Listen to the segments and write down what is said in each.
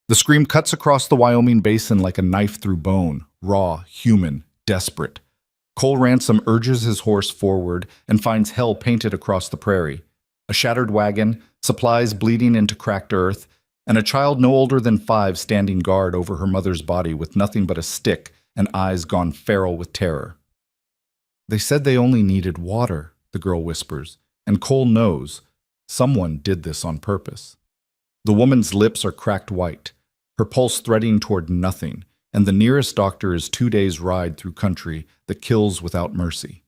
The scream cuts across the Wyoming basin like a knife through bone, raw, human, desperate. Cole Ransom urges his horse forward and finds hell painted across the prairie. A shattered wagon, supplies bleeding into cracked earth, and a child no older than 5 standing guard over her mother's body with nothing but a stick and eyes gone feral with terror. They said they only needed water, the girl whispers, and Cole knows someone did this on purpose. The woman's lips are cracked white, her pulse threading toward nothing, and the nearest doctor is 2 days' ride through country that kills without mercy.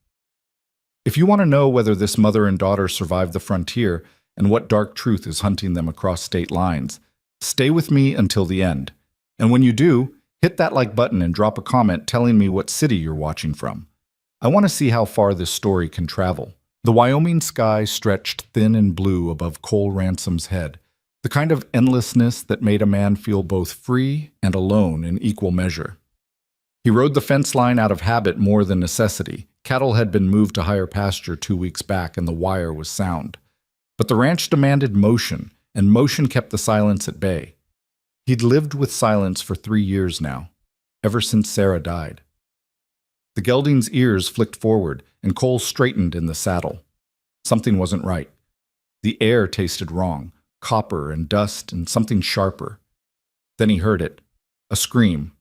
If you want to know whether this mother and daughter survived the frontier and what dark truth is hunting them across state lines, stay with me until the end. And when you do, hit that like button and drop a comment telling me what city you're watching from. I want to see how far this story can travel. The Wyoming sky stretched thin and blue above Cole Ransom's head, the kind of endlessness that made a man feel both free and alone in equal measure. He rode the fence line out of habit more than necessity. Cattle had been moved to higher pasture 2 weeks back, and the wire was sound. But the ranch demanded motion, and motion kept the silence at bay. He'd lived with silence for 3 years now, ever since Sarah died. The gelding's ears flicked forward, and Cole straightened in the saddle. Something wasn't right. The air tasted wrong, copper and dust and something sharper. Then he heard it, a scream.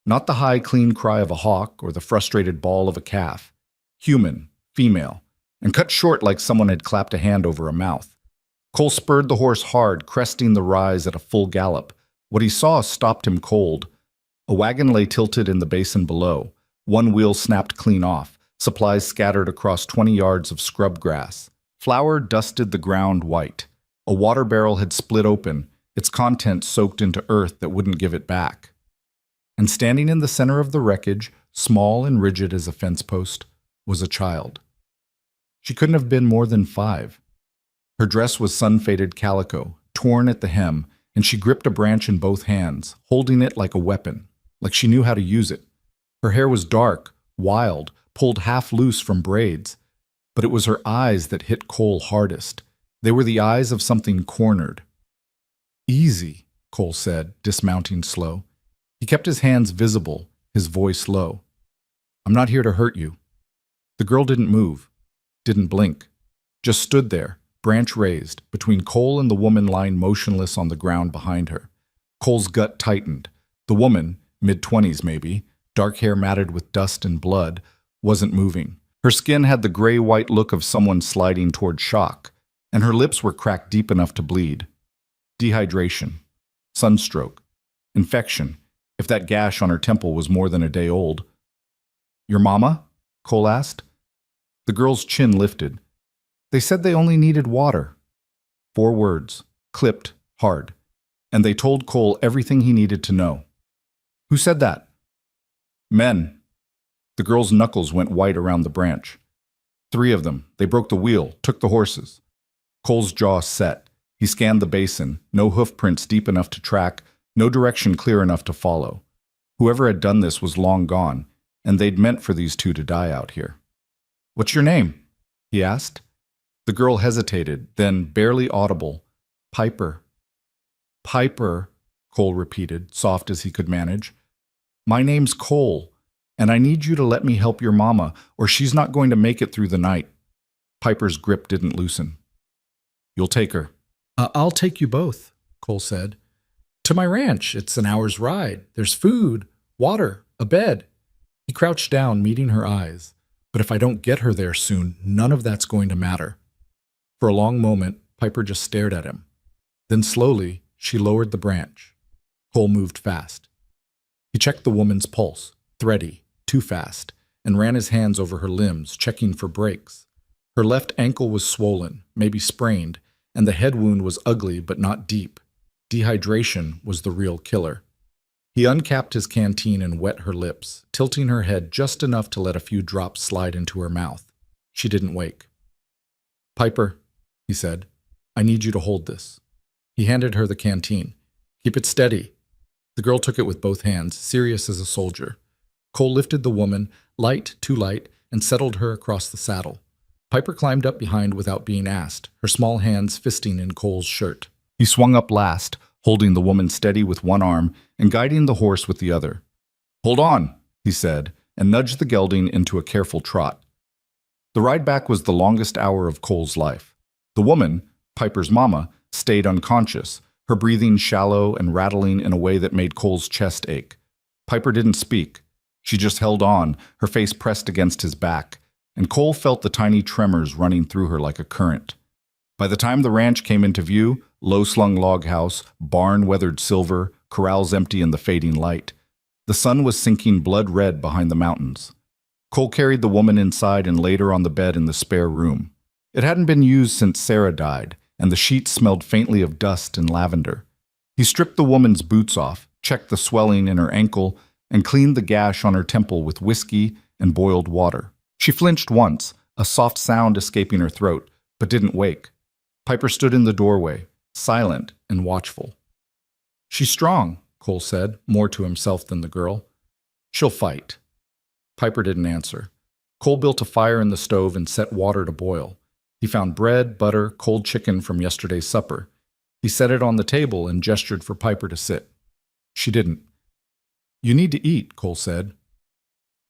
Not the high, clean cry of a hawk or the frustrated bawl of a calf. Human, female, and cut short like someone had clapped a hand over a mouth. Cole spurred the horse hard, cresting the rise at a full gallop. What he saw stopped him cold. A wagon lay tilted in the basin below. One wheel snapped clean off, supplies scattered across 20 yards of scrub grass. Flour dusted the ground white. A water barrel had split open, its contents soaked into earth that wouldn't give it back. And standing in the center of the wreckage, small and rigid as a fence post, was a child. She couldn't have been more than 5. Her dress was sun-faded calico, torn at the hem, and she gripped a branch in both hands, holding it like a weapon, like she knew how to use it. Her hair was dark, wild, pulled half loose from braids, but it was her eyes that hit Cole hardest. They were the eyes of something cornered. "Easy," Cole said, dismounting slow. He kept his hands visible, his voice low. "I'm not here to hurt you." The girl didn't move, didn't blink, just stood there, branch raised, between Cole and the woman lying motionless on the ground behind her. Cole's gut tightened. The woman, mid-20s maybe, dark hair matted with dust and blood, wasn't moving. Her skin had the gray-white look of someone sliding toward shock, and her lips were cracked deep enough to bleed. Dehydration, sunstroke, infection, if that gash on her temple was more than a day old. "Your mama?" Cole asked. The girl's chin lifted. "They said they only needed water." 4 words, clipped hard, and they told Cole everything he needed to know. "Who said that?" "Men." The girl's knuckles went white around the branch. 3 of them. They broke the wheel, took the horses. Cole's jaw set. He scanned the basin, no hoof prints deep enough to track, no direction clear enough to follow. Whoever had done this was long gone, and they'd meant for these 2 to die out here. "What's your name?" he asked. The girl hesitated, then, barely audible, "Piper." "Piper," Cole repeated, soft as he could manage. "My name's Cole, and I need you to let me help your mama, or she's not going to make it through the night." Piper's grip didn't loosen. "You'll take her." I'll take you both," Cole said. "To my ranch. It's an hour's ride. There's food, water, a bed." He crouched down, meeting her eyes. "But if I don't get her there soon, none of that's going to matter." For a long moment, Piper just stared at him. Then slowly, she lowered the branch. Cole moved fast. He checked the woman's pulse, thready, too fast, and ran his hands over her limbs, checking for breaks. Her left ankle was swollen, maybe sprained, and the head wound was ugly but not deep. Dehydration was the real killer. He uncapped his canteen and wet her lips, tilting her head just enough to let a few drops slide into her mouth. She didn't wake. "Piper," he said, "I need you to hold this." He handed her the canteen. "Keep it steady." The girl took it with both hands, serious as a soldier. Cole lifted the woman, light, too light, and settled her across the saddle. Piper climbed up behind without being asked, her small hands fisting in Cole's shirt. He swung up last, holding the woman steady with one arm and guiding the horse with the other. "Hold on," he said, and nudged the gelding into a careful trot. The ride back was the longest hour of Cole's life. The woman, Piper's mama, stayed unconscious, her breathing shallow and rattling in a way that made Cole's chest ache. Piper didn't speak. She just held on, her face pressed against his back, and Cole felt the tiny tremors running through her like a current. By the time the ranch came into view, low-slung log house, barn weathered silver, corrals empty in the fading light, the sun was sinking blood red behind the mountains. Cole carried the woman inside and laid her on the bed in the spare room. It hadn't been used since Sarah died, and the sheets smelled faintly of dust and lavender. He stripped the woman's boots off, checked the swelling in her ankle, and cleaned the gash on her temple with whiskey and boiled water. She flinched once, a soft sound escaping her throat, but didn't wake. Piper stood in the doorway, silent and watchful. "She's strong," Cole said, more to himself than the girl. "She'll fight." Piper didn't answer. Cole built a fire in the stove and set water to boil. He found bread, butter, cold chicken from yesterday's supper. He set it on the table and gestured for Piper to sit. She didn't. "You need to eat," Cole said.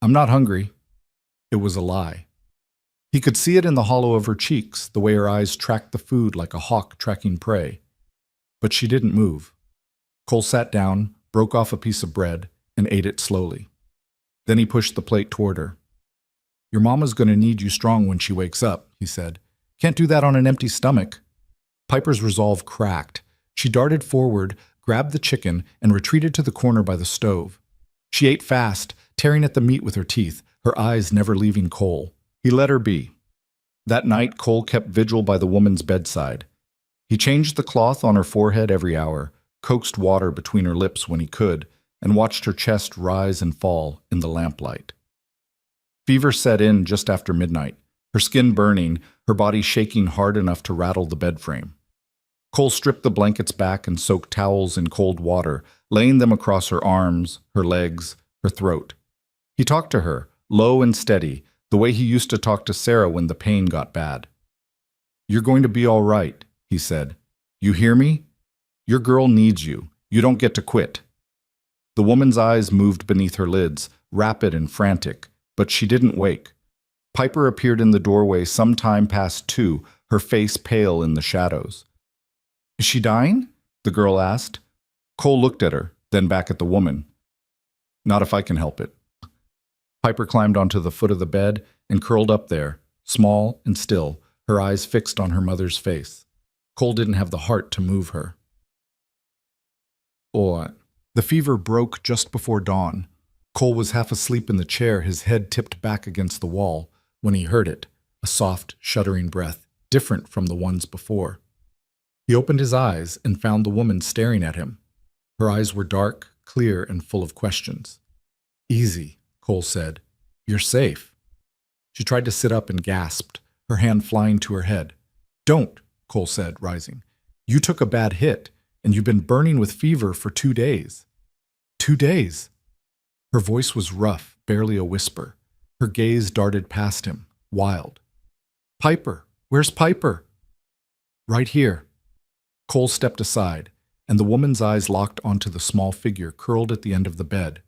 "I'm not hungry." It was a lie. He could see it in the hollow of her cheeks, the way her eyes tracked the food like a hawk tracking prey. But she didn't move. Cole sat down, broke off a piece of bread, and ate it slowly. Then he pushed the plate toward her. "Your mama's going to need you strong when she wakes up," he said. "Can't do that on an empty stomach." Piper's resolve cracked. She darted forward, grabbed the chicken, and retreated to the corner by the stove. She ate fast, tearing at the meat with her teeth, her eyes never leaving Cole. He let her be. That night, Cole kept vigil by the woman's bedside. He changed the cloth on her forehead every hour, coaxed water between her lips when he could, and watched her chest rise and fall in the lamplight. Fever set in just after midnight, her skin burning, her body shaking hard enough to rattle the bed frame. Cole stripped the blankets back and soaked towels in cold water, laying them across her arms, her legs, her throat. He talked to her, low and steady, the way he used to talk to Sarah when the pain got bad. "You're going to be all right," he said. "You hear me? Your girl needs you. You don't get to quit." The woman's eyes moved beneath her lids, rapid and frantic, but she didn't wake. Piper appeared in the doorway some time past 2, her face pale in the shadows. "Is she dying?" the girl asked. Cole looked at her, then back at the woman. "Not if I can help it." Piper climbed onto the foot of the bed and curled up there, small and still, her eyes fixed on her mother's face. Cole didn't have the heart to move her. The fever broke just before dawn. Cole was half asleep in the chair, his head tipped back against the wall, when he heard it, a soft, shuddering breath, different from the ones before. He opened his eyes and found the woman staring at him. Her eyes were dark, clear, and full of questions. "Easy," Cole said. "You're safe." She tried to sit up and gasped, her hand flying to her head. "Don't," Cole said, rising. "You took a bad hit, and you've been burning with fever for 2 days." 2 days? Her voice was rough, barely a whisper. Her gaze darted past him, wild. "Piper! Where's Piper?" "Right here." Cole stepped aside, and the woman's eyes locked onto the small figure curled at the end of the bed.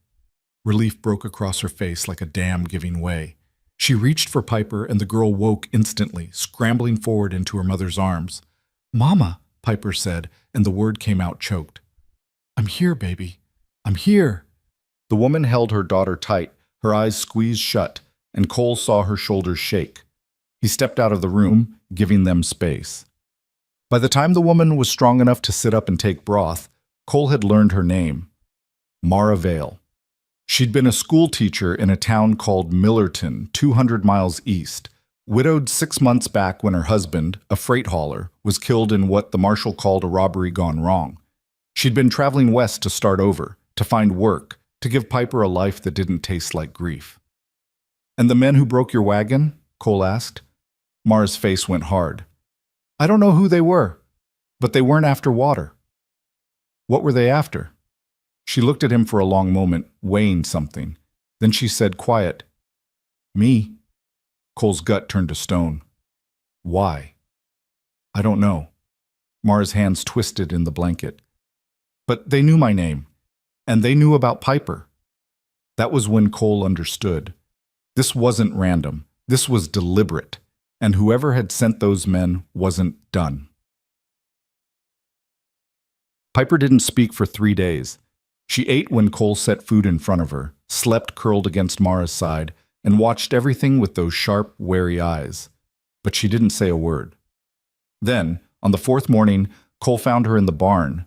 Relief broke across her face like a dam giving way. She reached for Piper, and the girl woke instantly, scrambling forward into her mother's arms. "Mama," Piper said, and the word came out choked. "I'm here, baby. I'm here." The woman held her daughter tight, her eyes squeezed shut, and Cole saw her shoulders shake. He stepped out of the room, giving them space. By the time the woman was strong enough to sit up and take broth, Cole had learned her name, Mara Vale. She'd been a school teacher in a town called Millerton, 200 miles east, widowed 6 months back when her husband, a freight hauler, was killed in what the marshal called a robbery gone wrong. She'd been traveling west to start over, to find work, to give Piper a life that didn't taste like grief. "And the men who broke your wagon?" Cole asked. Mara's face went hard. "I don't know who they were, but they weren't after water." "What were they after?" She looked at him for a long moment, weighing something. Then she said, quiet, "Me." Cole's gut turned to stone. "Why?" "I don't know." Mara's hands twisted in the blanket. But they knew my name, and they knew about Piper. That was when Cole understood. This wasn't random. This was deliberate, and whoever had sent those men wasn't done. Piper didn't speak for 3 days. She ate when Cole set food in front of her, slept curled against Mara's side, and watched everything with those sharp, wary eyes. But she didn't say a word. Then, on the 4th morning, Cole found her in the barn.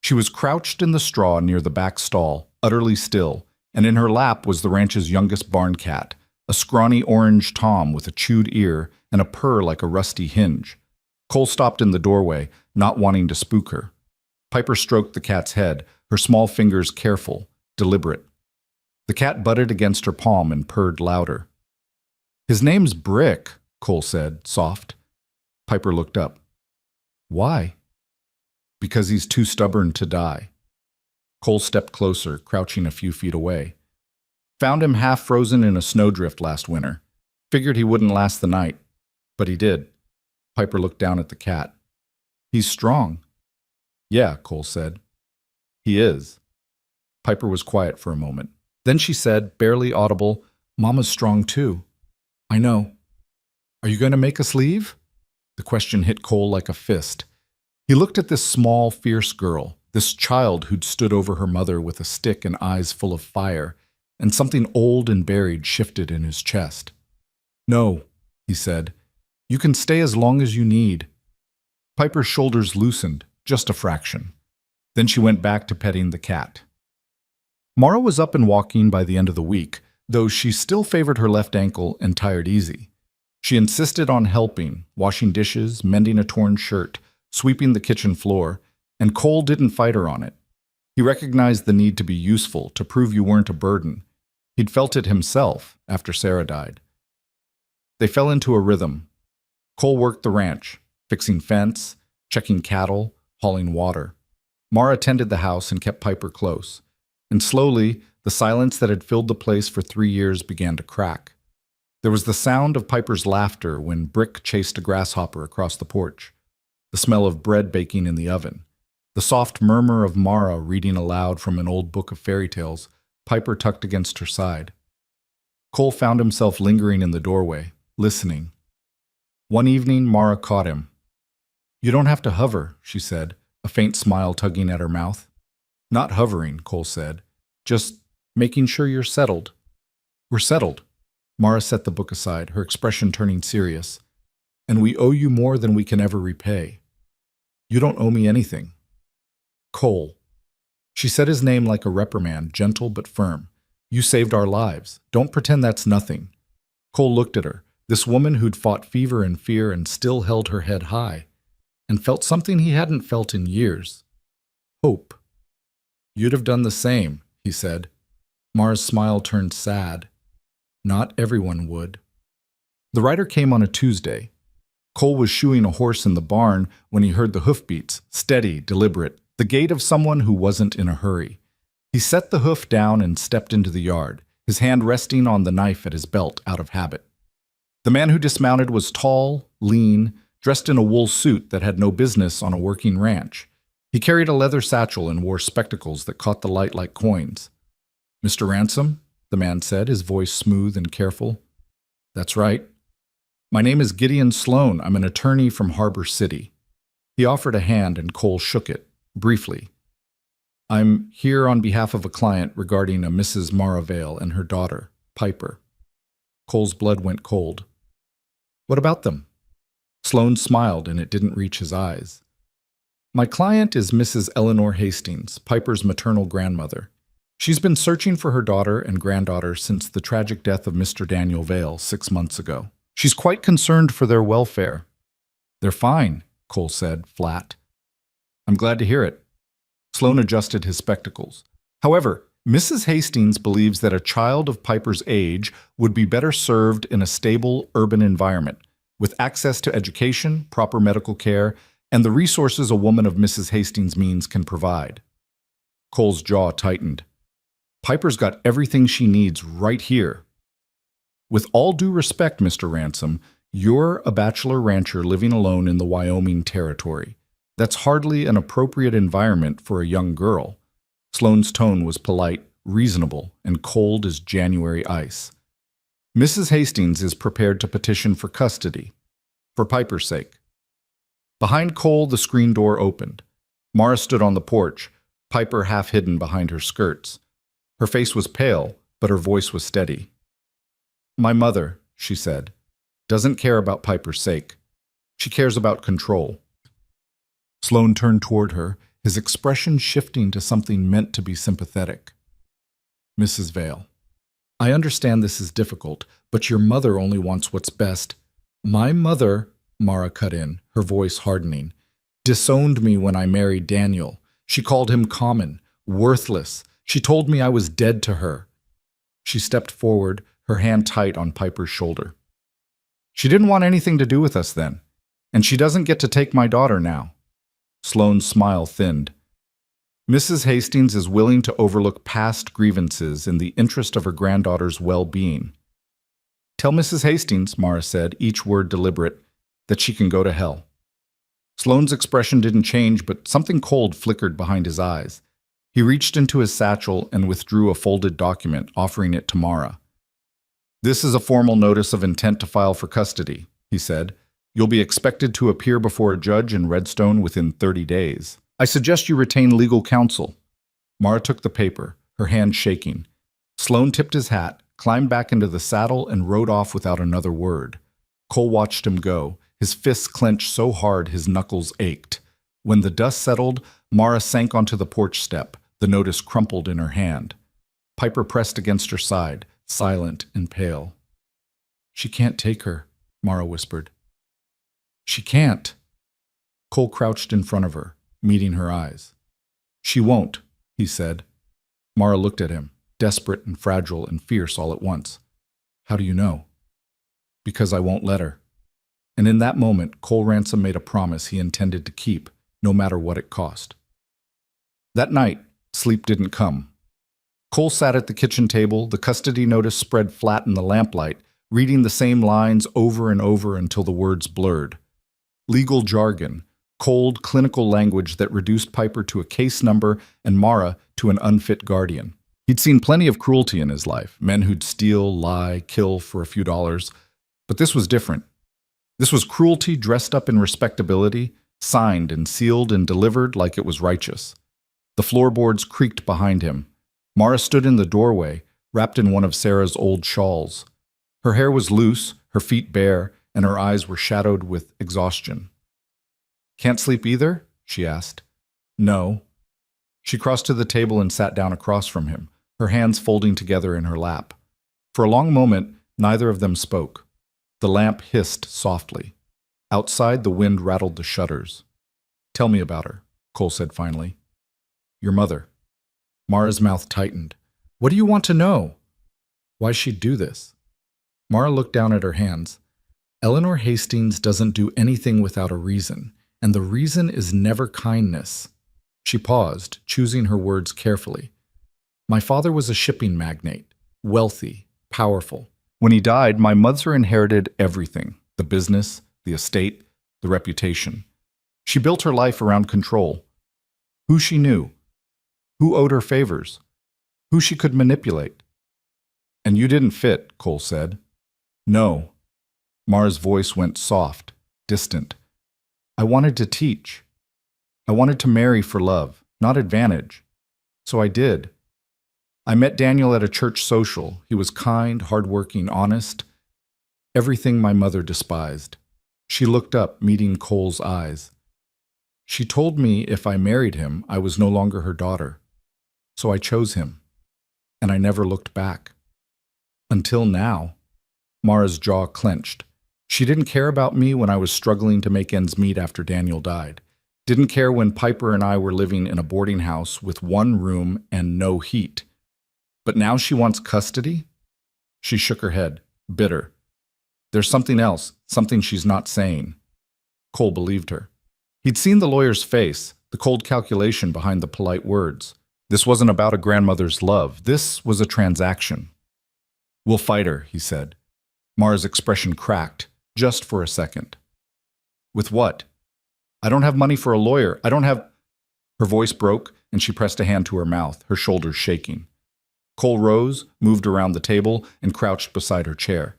She was crouched in the straw near the back stall, utterly still, and in her lap was the ranch's youngest barn cat, a scrawny orange tom with a chewed ear and a purr like a rusty hinge. Cole stopped in the doorway, not wanting to spook her. Piper stroked the cat's head, her small fingers careful, deliberate. The cat butted against her palm and purred louder. "His name's Brick," Cole said, soft. Piper looked up. "Why?" "Because he's too stubborn to die." Cole stepped closer, crouching a few feet away. "Found him half frozen in a snowdrift last winter. Figured he wouldn't last the night. But he did." Piper looked down at the cat. "He's strong." "Yeah," Cole said. "He is." Piper was quiet for a moment. Then she said, barely audible, "Mama's strong too." "I know." "Are you going to make us leave?" The question hit Cole like a fist. He looked at this small, fierce girl, this child who'd stood over her mother with a stick and eyes full of fire, and something old and buried shifted in his chest. "No," he said. "You can stay as long as you need." Piper's shoulders loosened, just a fraction. Then she went back to petting the cat. Mara was up and walking by the end of the week, though she still favored her left ankle and tired easy. She insisted on helping, washing dishes, mending a torn shirt, sweeping the kitchen floor, and Cole didn't fight her on it. He recognized the need to be useful, to prove you weren't a burden. He'd felt it himself after Sarah died. They fell into a rhythm. Cole worked the ranch, fixing fence, checking cattle, hauling water. Mara tended the house and kept Piper close. And slowly, the silence that had filled the place for 3 years began to crack. There was the sound of Piper's laughter when Brick chased a grasshopper across the porch, the smell of bread baking in the oven, the soft murmur of Mara reading aloud from an old book of fairy tales, Piper tucked against her side. Cole found himself lingering in the doorway, listening. One evening, Mara caught him. "You don't have to hover," she said, a faint smile tugging at her mouth. "Not hovering," Cole said. "Just making sure you're settled." "We're settled." Mara set the book aside, her expression turning serious. "And we owe you more than we can ever repay." "You don't owe me anything." "Cole." She said his name like a reprimand, gentle but firm. "You saved our lives. Don't pretend that's nothing." Cole looked at her, this woman who'd fought fever and fear and still held her head high, and felt something he hadn't felt in years. Hope. "You'd have done the same," he said. Mara's smile turned sad. "Not everyone would." The rider came on a Tuesday. Cole was shoeing a horse in the barn when he heard the hoofbeats, steady, deliberate, the gait of someone who wasn't in a hurry. He set the hoof down and stepped into the yard, his hand resting on the knife at his belt out of habit. The man who dismounted was tall, lean, dressed in a wool suit that had no business on a working ranch. He carried a leather satchel and wore spectacles that caught the light like coins. "Mr. Ransom?" the man said, his voice smooth and careful. "That's right." "My name is Gideon Sloan. I'm an attorney from Harbor City." He offered a hand and Cole shook it, briefly. "I'm here on behalf of a client regarding a Mrs. Mara Vale and her daughter, Piper." Cole's blood went cold. "What about them?" Sloan smiled and it didn't reach his eyes. "My client is Mrs. Eleanor Hastings, Piper's maternal grandmother. She's been searching for her daughter and granddaughter since the tragic death of Mr. Daniel Vale 6 months ago. She's quite concerned for their welfare." "They're fine," Cole said, flat. "I'm glad to hear it." Sloan adjusted his spectacles. "However, Mrs. Hastings believes that a child of Piper's age would be better served in a stable urban environment, with access to education, proper medical care, and the resources a woman of Mrs. Hastings' means can provide." Cole's jaw tightened. "Piper's got everything she needs right here." "With all due respect, Mr. Ransom, you're a bachelor rancher living alone in the Wyoming Territory. That's hardly an appropriate environment for a young girl. Sloane's tone was polite, reasonable, and cold as January ice. Mrs. Hastings is prepared to petition for custody, for Piper's sake. Behind Cole, the screen door opened. Mara stood on the porch, Piper half hidden behind her skirts. Her face was pale, but her voice was steady. "My mother," she said, "doesn't care about Piper's sake. She cares about control." Sloane turned toward her, his expression shifting to something meant to be sympathetic. "Mrs. Vale, I understand this is difficult, but your mother only wants what's best." "My mother," Mara cut in, her voice hardening, "disowned me when I married Daniel. She called him common, worthless. She told me I was dead to her." She stepped forward, her hand tight on Piper's shoulder. "She didn't want anything to do with us then, and she doesn't get to take my daughter now." Sloane's smile thinned. Mrs. Hastings is willing to overlook past grievances in the interest of her granddaughter's well-being. "Tell Mrs. Hastings," Mara said, each word deliberate, "that she can go to hell." Sloane's expression didn't change, but something cold flickered behind his eyes. He reached into his satchel and withdrew a folded document, offering it to Mara. "This is a formal notice of intent to file for custody," he said. "You'll be expected to appear before a judge in Redstone within 30 days. I suggest you retain legal counsel." Mara took the paper, her hand shaking. Sloane tipped his hat, climbed back into the saddle, and rode off without another word. Cole watched him go, his fists clenched so hard his knuckles ached. When the dust settled, Mara sank onto the porch step, the notice crumpled in her hand. Piper pressed against her side, silent and pale. "She can't take her," Mara whispered. "She can't." Cole crouched in front of her, meeting her eyes. "She won't," he said. Mara looked at him, desperate and fragile and fierce all at once. "How do you know?" "Because I won't let her." And in that moment, Cole Ransom made a promise he intended to keep, no matter what it cost. That night, sleep didn't come. Cole sat at the kitchen table, the custody notice spread flat in the lamplight, reading the same lines over and over until the words blurred. Legal jargon, cold, clinical language that reduced Piper to a case number and Mara to an unfit guardian. He'd seen plenty of cruelty in his life, men who'd steal, lie, kill for a few dollars. But this was different. This was cruelty dressed up in respectability, signed and sealed and delivered like it was righteous. The floorboards creaked behind him. Mara stood in the doorway, wrapped in one of Sarah's old shawls. Her hair was loose, her feet bare, and her eyes were shadowed with exhaustion. "Can't sleep either?" she asked. "No." She crossed to the table and sat down across from him, her hands folding together in her lap. For a long moment, neither of them spoke. The lamp hissed softly. Outside, the wind rattled the shutters. "Tell me about her," Cole said finally. "Your mother." Mara's mouth tightened. "What do you want to know?" "Why she'd do this?" Mara looked down at her hands. "Eleanor Hastings doesn't do anything without a reason, and the reason is never kindness." She paused, choosing her words carefully. "My father was a shipping magnate, wealthy, powerful. When he died, my mother inherited everything, the business, the estate, the reputation. She built her life around control. Who she knew, who owed her favors, who she could manipulate. And you didn't fit," Cole said. "No." Mara's voice went soft, distant. "I wanted to teach. I wanted to marry for love, not advantage. So I did. I met Daniel at a church social. He was kind, hardworking, honest. Everything my mother despised." She looked up, meeting Cole's eyes. "She told me if I married him, I was no longer her daughter. So I chose him. And I never looked back. Until now." Mara's jaw clenched. She didn't care about me when I was struggling to make ends meet after Daniel died. Didn't care when Piper and I were living in a boarding house with one room and no heat. But now she wants custody? She shook her head, bitter. There's something else, something she's not saying. Cole believed her. He'd seen the lawyer's face, the cold calculation behind the polite words. This wasn't about a grandmother's love. This was a transaction. "We'll fight her," he said. Mara's expression cracked, just for a second. "With what?" I don't have money for a lawyer. I don't have... Her voice broke, and she pressed a hand to her mouth, her shoulders shaking. Cole rose, moved around the table, and crouched beside her chair.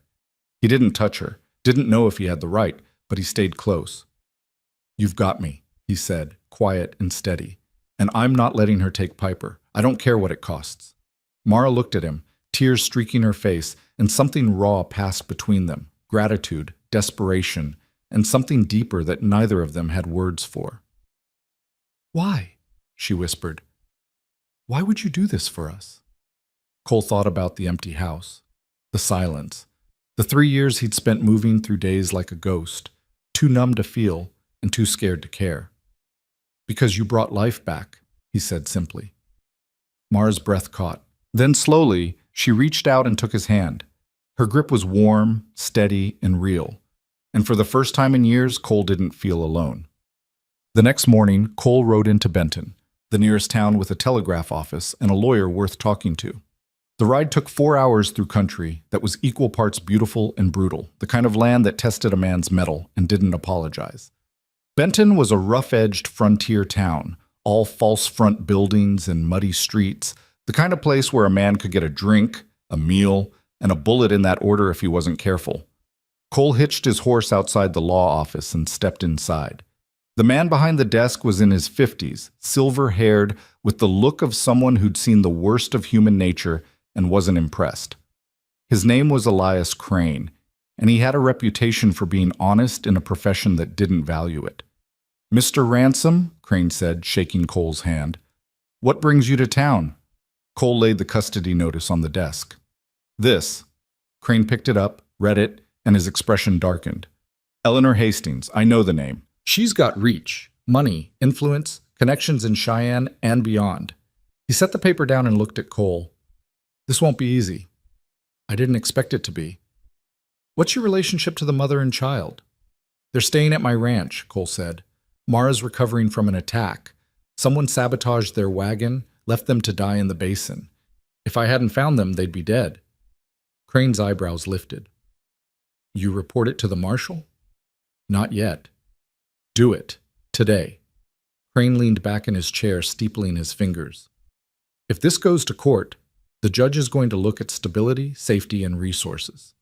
He didn't touch her, didn't know if he had the right, but he stayed close. "You've got me," he said, quiet and steady. "And I'm not letting her take Piper. I don't care what it costs." Mara looked at him, tears streaking her face, and something raw passed between them, gratitude, desperation, and something deeper that neither of them had words for. "Why?" she whispered. "Why would you do this for us?" Cole thought about the empty house, the silence, the 3 years he'd spent moving through days like a ghost, too numb to feel and too scared to care. "Because you brought life back," he said simply. Mara's breath caught. Then slowly, she reached out and took his hand. Her grip was warm, steady, and real. And for the first time in years, Cole didn't feel alone. The next morning, Cole rode into Benton, the nearest town with a telegraph office and a lawyer worth talking to. The ride took 4 hours through country that was equal parts beautiful and brutal, the kind of land that tested a man's mettle and didn't apologize. Benton was a rough-edged frontier town, all false front buildings and muddy streets, the kind of place where a man could get a drink, a meal, and a bullet in that order if he wasn't careful. Cole hitched his horse outside the law office and stepped inside. The man behind the desk was in his 50s, silver-haired, with the look of someone who'd seen the worst of human nature and wasn't impressed. His name was Elias Crane, and he had a reputation for being honest in a profession that didn't value it. "Mr. Ransom," Crane said, shaking Cole's hand. "What brings you to town?" Cole laid the custody notice on the desk. "This." Crane picked it up, read it, and his expression darkened. "Eleanor Hastings, I know the name. She's got reach, money, influence, connections in Cheyenne and beyond." He set the paper down and looked at Cole. "This won't be easy." "I didn't expect it to be." "What's your relationship to the mother and child?" "They're staying at my ranch," Cole said. "Mara's recovering from an attack. Someone sabotaged their wagon, left them to die in the basin. If I hadn't found them, they'd be dead." Crane's eyebrows lifted. "You report it to the marshal?" "Not yet." "Do it. Today." Crane leaned back in his chair, steepling his fingers. "If this goes to court, the judge is going to look at stability, safety, and resources.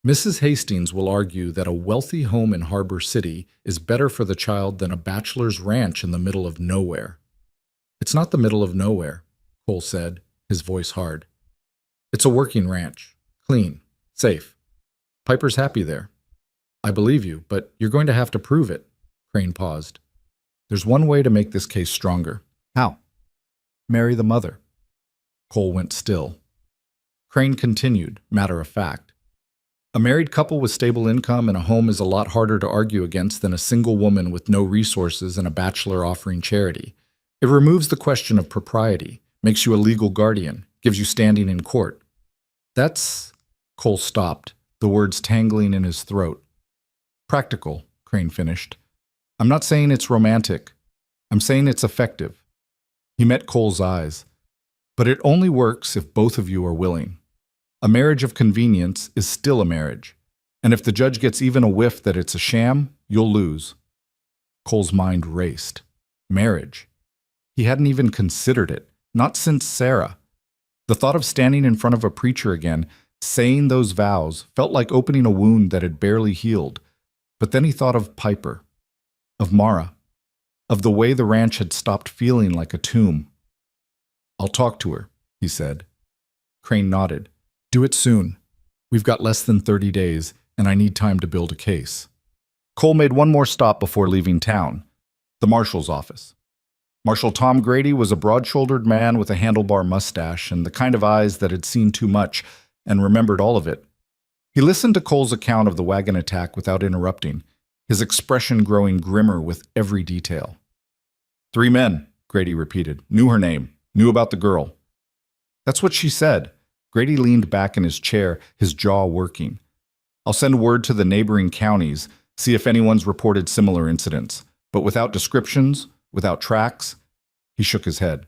Mrs. Hastings will argue that a wealthy home in Harbor City is better for the child than a bachelor's ranch in the middle of nowhere." "It's not the middle of nowhere," Cole said, his voice hard. "It's a working ranch. Clean. Safe. Piper's happy there." "I believe you, but you're going to have to prove it." Crane paused. "There's one way to make this case stronger." "How?" "Marry the mother." Cole went still. Crane continued, matter of fact. "A married couple with stable income and a home is a lot harder to argue against than a single woman with no resources and a bachelor offering charity. It removes the question of propriety, makes you a legal guardian, gives you standing in court." "That's..." Cole stopped, the words tangling in his throat. "Practical," Crane finished. "I'm not saying it's romantic. I'm saying it's effective." He met Cole's eyes. "But it only works if both of you are willing. A marriage of convenience is still a marriage. And if the judge gets even a whiff that it's a sham, you'll lose." Cole's mind raced. Marriage. He hadn't even considered it, not since Sarah. The thought of standing in front of a preacher again, saying those vows, felt like opening a wound that had barely healed. But then he thought of Piper, of Mara, of the way the ranch had stopped feeling like a tomb. "I'll talk to her," he said. Crane nodded. "Do it soon. We've got less than 30 days, and I need time to build a case." Cole made one more stop before leaving town, the marshal's office. Marshal Tom Grady was a broad-shouldered man with a handlebar mustache and the kind of eyes that had seen too much and remembered all of it. He listened to Cole's account of the wagon attack without interrupting, his expression growing grimmer with every detail. "3 men, Grady repeated. "Knew her name. Knew about the girl." "That's what she said." Grady leaned back in his chair, his jaw working. "I'll send word to the neighboring counties, see if anyone's reported similar incidents. But without descriptions, without tracks..." He shook his head.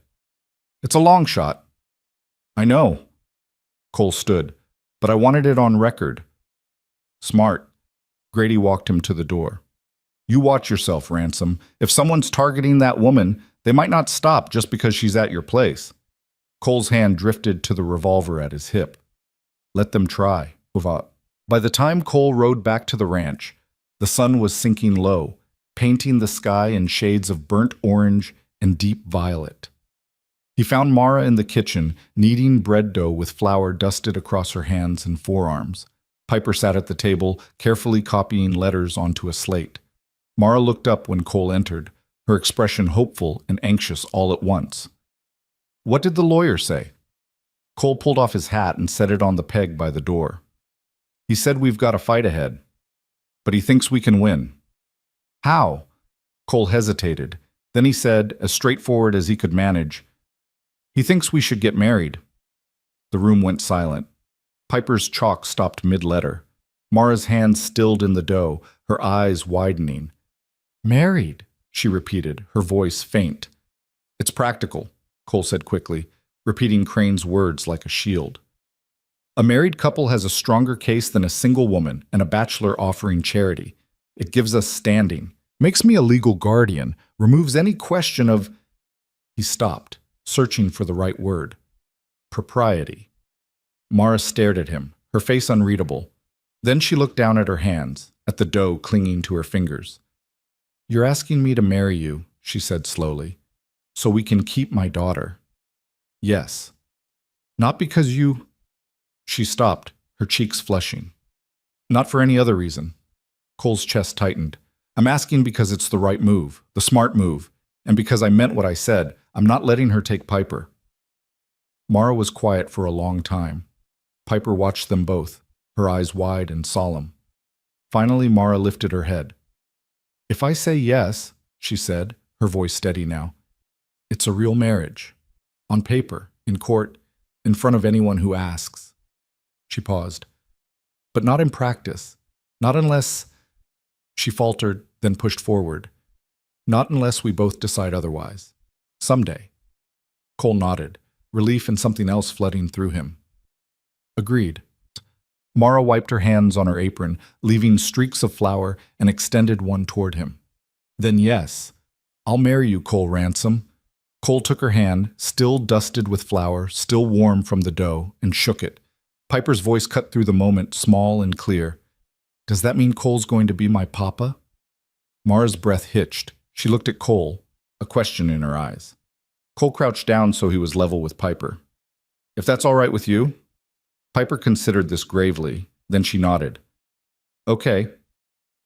"It's a long shot." "I know." Cole stood. "But I wanted it on record." "Smart." Grady walked him to the door. You watch yourself, Ransom. If someone's targeting that woman, they might not stop just because she's at your place. Cole's hand drifted to the revolver at his hip. Let them try. By the time Cole rode back to the ranch, the sun was sinking low, painting the sky in shades of burnt orange and deep violet. He found Mara in the kitchen, kneading bread dough with flour dusted across her hands and forearms. Piper sat at the table, carefully copying letters onto a slate. Mara looked up when Cole entered, her expression hopeful and anxious all at once. What did the lawyer say? Cole pulled off his hat and set it on the peg by the door. He said we've got a fight ahead, but he thinks we can win. How? Cole hesitated. Then he said, as straightforward as he could manage, he thinks we should get married. The room went silent. Piper's chalk stopped mid-letter. Mara's hands stilled in the dough, her eyes widening. Married, she repeated, her voice faint. It's practical, Cole said quickly, repeating Crane's words like a shield. A married couple has a stronger case than a single woman and a bachelor offering charity. It gives us standing, makes me a legal guardian, removes any question of... He stopped, searching for the right word. Propriety. Mara stared at him, her face unreadable. Then she looked down at her hands, at the dough clinging to her fingers. You're asking me to marry you, she said slowly, so we can keep my daughter. Yes. Not because you... She stopped, her cheeks flushing. Not for any other reason. Cole's chest tightened. I'm asking because it's the right move, the smart move, and because I meant what I said. I'm not letting her take Piper. Mara was quiet for a long time. Piper watched them both, her eyes wide and solemn. Finally, Mara lifted her head. If I say yes, she said, her voice steady now, it's a real marriage. On paper, in court, in front of anyone who asks. She paused. But not in practice. Not unless... She faltered, then pushed forward. Not unless we both decide otherwise. Someday. Cole nodded, relief and something else flooding through him. Agreed. Mara wiped her hands on her apron, leaving streaks of flour, and extended one toward him. Then yes, I'll marry you, Cole Ransom. Cole took her hand, still dusted with flour, still warm from the dough, and shook it. Piper's voice cut through the moment, small and clear. Does that mean Cole's going to be my papa? Mara's breath hitched. She looked at Cole, a question in her eyes. Cole crouched down so he was level with Piper. If that's all right with you? Piper considered this gravely, then she nodded. Okay,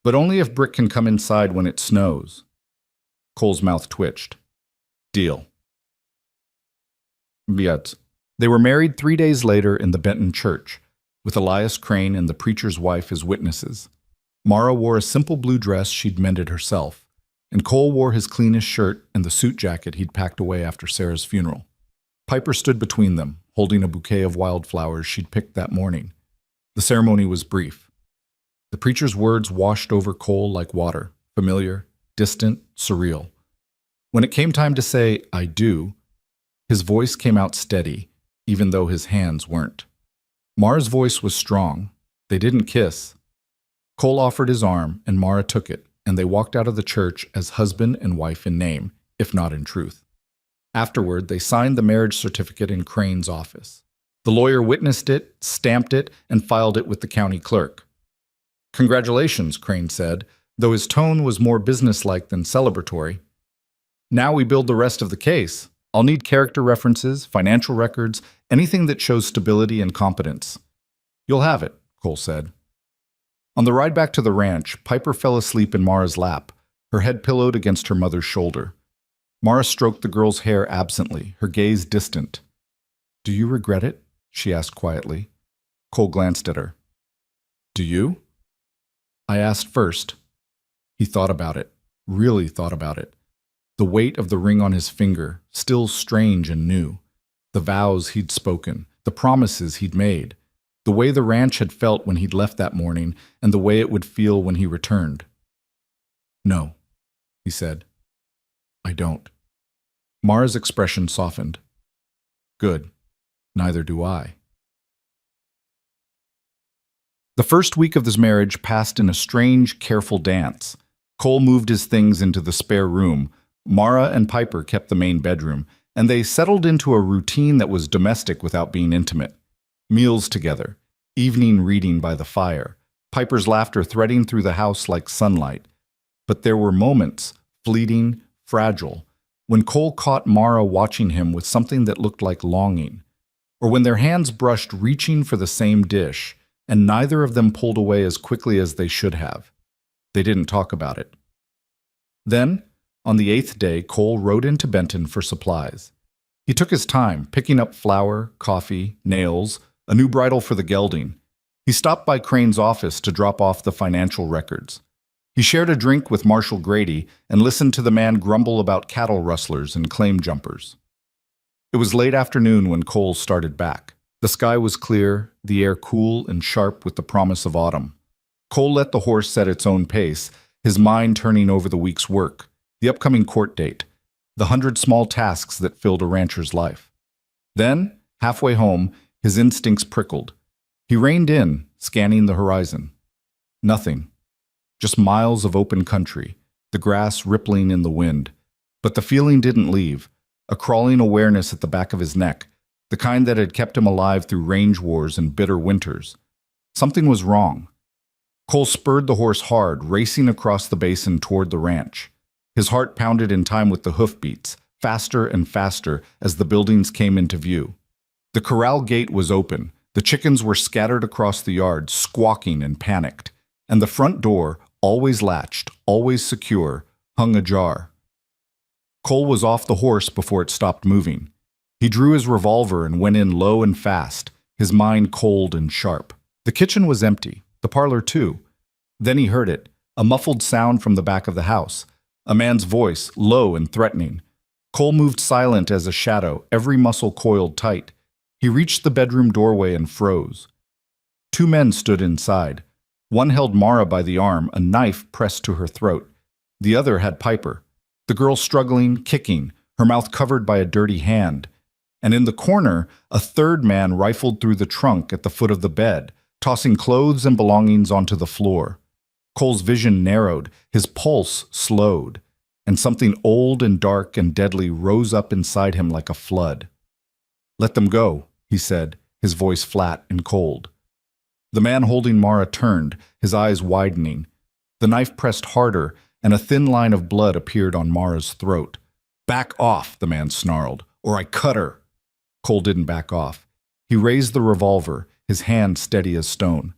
but only if Brick can come inside when it snows. Cole's mouth twitched. Deal. Yet, they were married 3 days later in the Benton church, with Elias Crane and the preacher's wife as witnesses. Mara wore a simple blue dress she'd mended herself, and Cole wore his cleanest shirt and the suit jacket he'd packed away after Sarah's funeral. Piper stood between them, holding a bouquet of wildflowers she'd picked that morning. The ceremony was brief. The preacher's words washed over Cole like water, familiar, distant, surreal. When it came time to say, I do, his voice came out steady, even though his hands weren't. Mara's voice was strong. They didn't kiss. Cole offered his arm, and Mara took it, and they walked out of the church as husband and wife in name, if not in truth. Afterward, they signed the marriage certificate in Crane's office. The lawyer witnessed it, stamped it, and filed it with the county clerk. Congratulations, Crane said, though his tone was more businesslike than celebratory. Now we build the rest of the case. I'll need character references, financial records, anything that shows stability and competence. You'll have it, Cole said. On the ride back to the ranch, Piper fell asleep in Mara's lap, her head pillowed against her mother's shoulder. Mara stroked the girl's hair absently, her gaze distant. Do you regret it? She asked quietly. Cole glanced at her. Do you? I asked first. He thought about it, really thought about it. The weight of the ring on his finger, still strange and new. The vows he'd spoken, the promises he'd made. The way the ranch had felt when he'd left that morning, and the way it would feel when he returned. No, he said. I don't. Mara's expression softened. Good. Neither do I. The first week of this marriage passed in a strange, careful dance. Cole moved his things into the spare room. Mara and Piper kept the main bedroom, and they settled into a routine that was domestic without being intimate. Meals together, evening reading by the fire, Piper's laughter threading through the house like sunlight. But there were moments, fleeting, fragile, when Cole caught Mara watching him with something that looked like longing, or when their hands brushed reaching for the same dish, and neither of them pulled away as quickly as they should have. They didn't talk about it. Then, on the 8th day, Cole rode into Benton for supplies. He took his time, picking up flour, coffee, nails, a new bridle for the gelding. He stopped by Crane's office to drop off the financial records. He shared a drink with Marshal Grady and listened to the man grumble about cattle rustlers and claim jumpers. It was late afternoon when Cole started back. The sky was clear, the air cool and sharp with the promise of autumn. Cole let the horse set its own pace, his mind turning over the week's work, the upcoming court date, the 100 small tasks that filled a rancher's life. Then, halfway home, his instincts prickled. He reined in, scanning the horizon. Nothing. Just miles of open country, the grass rippling in the wind. But the feeling didn't leave, a crawling awareness at the back of his neck, the kind that had kept him alive through range wars and bitter winters. Something was wrong. Cole spurred the horse hard, racing across the basin toward the ranch. His heart pounded in time with the hoofbeats, faster and faster as the buildings came into view. The corral gate was open. The chickens were scattered across the yard, squawking and panicked. And the front door, always latched, always secure, hung ajar. Cole was off the horse before it stopped moving. He drew his revolver and went in low and fast, his mind cold and sharp. The kitchen was empty, the parlor too. Then he heard it, a muffled sound from the back of the house, a man's voice, low and threatening. Cole moved silent as a shadow, every muscle coiled tight. He reached the bedroom doorway and froze. 2 men stood inside. One held Mara by the arm, a knife pressed to her throat. The other had Piper, the girl struggling, kicking, her mouth covered by a dirty hand. And in the corner, a 3rd man rifled through the trunk at the foot of the bed, tossing clothes and belongings onto the floor. Cole's vision narrowed, his pulse slowed, and something old and dark and deadly rose up inside him like a flood. "Let them go," he said, his voice flat and cold. The man holding Mara turned, his eyes widening. The knife pressed harder, and a thin line of blood appeared on Mara's throat. "Back off," the man snarled, "or I cut her." Cole didn't back off. He raised the revolver, his hand steady as stone.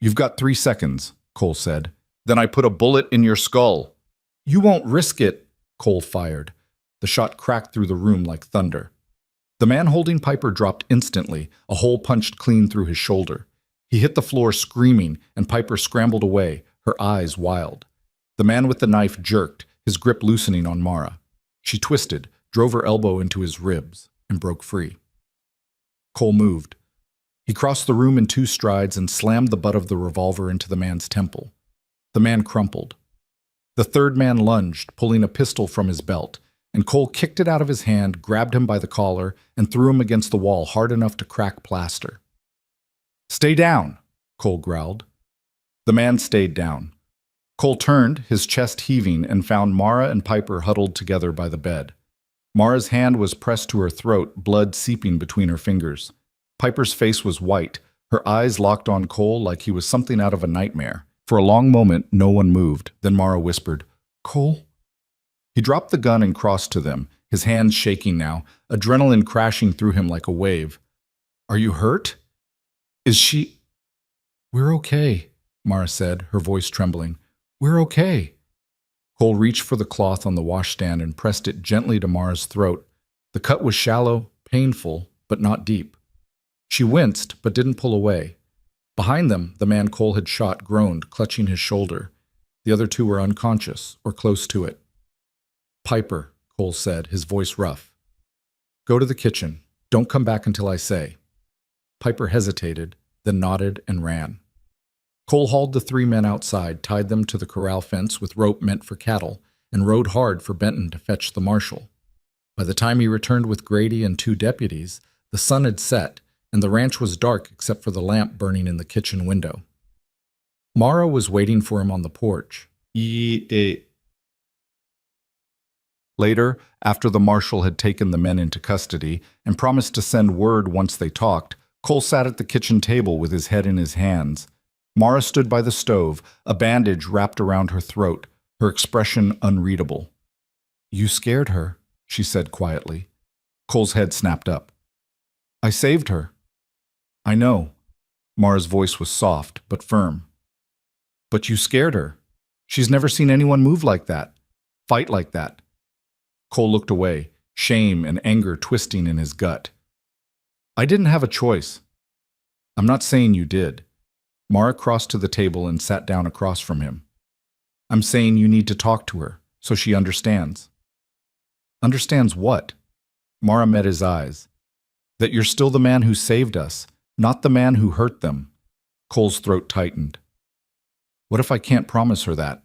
"You've got 3 seconds," Cole said. "Then I put a bullet in your skull." "You won't risk it," Cole fired. The shot cracked through the room like thunder. The man holding Piper dropped instantly, a hole punched clean through his shoulder. He hit the floor screaming, and Piper scrambled away, her eyes wild. The man with the knife jerked, his grip loosening on Mara. She twisted, drove her elbow into his ribs, and broke free. Cole moved. He crossed the room in 2 strides and slammed the butt of the revolver into the man's temple. The man crumpled. The 3rd man lunged, pulling a pistol from his belt, and Cole kicked it out of his hand, grabbed him by the collar, and threw him against the wall hard enough to crack plaster. "Stay down," Cole growled. The man stayed down. Cole turned, his chest heaving, and found Mara and Piper huddled together by the bed. Mara's hand was pressed to her throat, blood seeping between her fingers. Piper's face was white, her eyes locked on Cole like he was something out of a nightmare. For a long moment, no one moved. Then Mara whispered, "Cole?" He dropped the gun and crossed to them, his hands shaking now, adrenaline crashing through him like a wave. "Are you hurt? Is she—" "We're okay," Mara said, her voice trembling. "We're okay." Cole reached for the cloth on the washstand and pressed it gently to Mara's throat. The cut was shallow, painful, but not deep. She winced, but didn't pull away. Behind them, the man Cole had shot groaned, clutching his shoulder. The other 2 were unconscious, or close to it. "Piper," Cole said, his voice rough. "Go to the kitchen. Don't come back until I say." Piper hesitated, then nodded and ran. Cole hauled the 3 men outside, tied them to the corral fence with rope meant for cattle, and rode hard for Benton to fetch the marshal. By the time he returned with Grady and 2 deputies, the sun had set, and the ranch was dark except for the lamp burning in the kitchen window. Mara was waiting for him on the porch. E- Later, after the marshal had taken the men into custody and promised to send word once they talked, Cole sat at the kitchen table with his head in his hands. Mara stood by the stove, a bandage wrapped around her throat, her expression unreadable. "You scared her," she said quietly. Cole's head snapped up. "I saved her." "I know." Mara's voice was soft but firm. "But you scared her. She's never seen anyone move like that, fight like that." Cole looked away, shame and anger twisting in his gut. "I didn't have a choice." "I'm not saying you did." Mara crossed to the table and sat down across from him. "I'm saying you need to talk to her, so she understands." "Understands what?" Mara met his eyes. "That you're still the man who saved us, not the man who hurt them." Cole's throat tightened. "What if I can't promise her that?"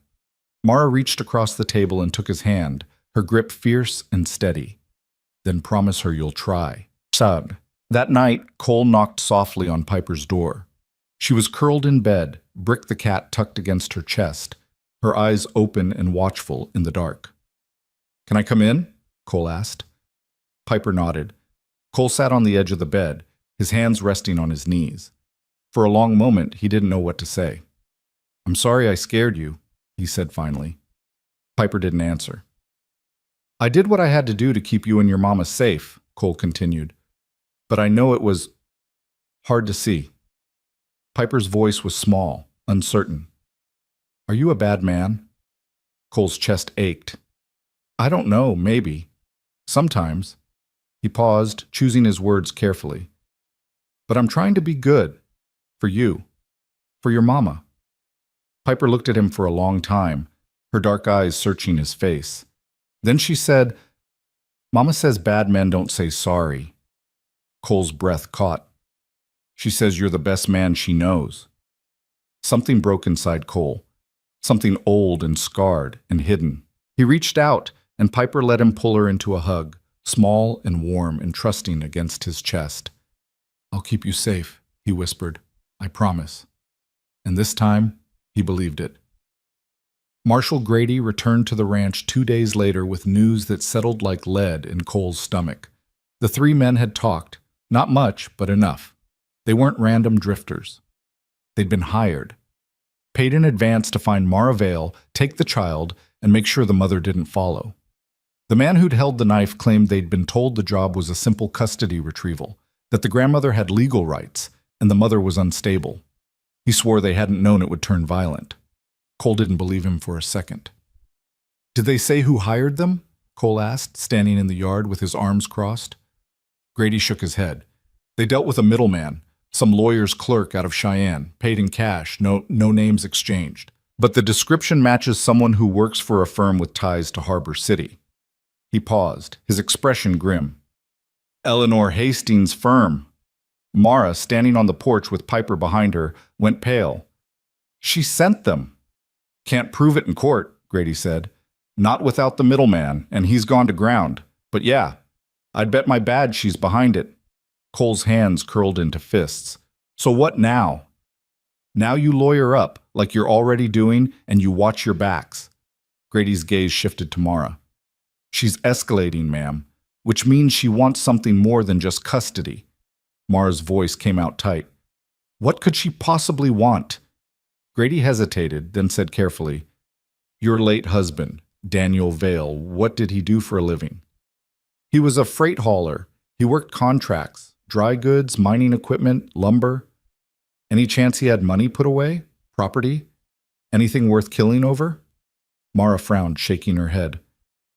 Mara reached across the table and took his hand, her grip fierce and steady. "Then promise her you'll try." Sobbed. That night, Cole knocked softly on Piper's door. She was curled in bed, Brick the cat tucked against her chest, her eyes open and watchful in the dark. "Can I come in?" Cole asked. Piper nodded. Cole sat on the edge of the bed, his hands resting on his knees. For a long moment, he didn't know what to say. "I'm sorry I scared you," he said finally. Piper didn't answer. "I did what I had to do to keep you and your mama safe," Cole continued. "But I know it was hard to see." Piper's voice was small, uncertain. "Are you a bad man?" Cole's chest ached. "I don't know, maybe. Sometimes." He paused, choosing his words carefully. "But I'm trying to be good. For you. For your mama." Piper looked at him for a long time, her dark eyes searching his face. Then she said, "Mama says bad men don't say sorry." Cole's breath caught. "She says you're the best man she knows." Something broke inside Cole. Something old and scarred and hidden. He reached out, and Piper let him pull her into a hug, small and warm and trusting against his chest. "I'll keep you safe," he whispered. "I promise." And this time, he believed it. Marshal Grady returned to the ranch 2 days later with news that settled like lead in Cole's stomach. The three men had talked, not much, but enough. They weren't random drifters. They'd been hired, paid in advance to find Mara Vale, take the child, and make sure the mother didn't follow. The man who'd held the knife claimed they'd been told the job was a simple custody retrieval, that the grandmother had legal rights, and the mother was unstable. He swore they hadn't known it would turn violent. Cole didn't believe him for a second. "Did they say who hired them?" Cole asked, standing in the yard with his arms crossed. Grady shook his head. "They dealt with a middleman, some lawyer's clerk out of Cheyenne, paid in cash, no names exchanged. But the description matches someone who works for a firm with ties to Harbor City." He paused, his expression grim. "Eleanor Hastings' firm." Mara, standing on the porch with Piper behind her, went pale. "She sent them." "Can't prove it in court," Grady said. "Not without the middleman, and he's gone to ground. But yeah, I'd bet my badge she's behind it." Cole's hands curled into fists. "So what now?" "Now you lawyer up, like you're already doing, and you watch your backs." Grady's gaze shifted to Mara. "She's escalating, ma'am, which means she wants something more than just custody." Mara's voice came out tight. "What could she possibly want?" Grady hesitated, then said carefully, "Your late husband, Daniel Vale, what did he do for a living?" "He was a freight hauler. He worked contracts, dry goods, mining equipment, lumber." "Any chance he had money put away? Property? Anything worth killing over?" Mara frowned, shaking her head.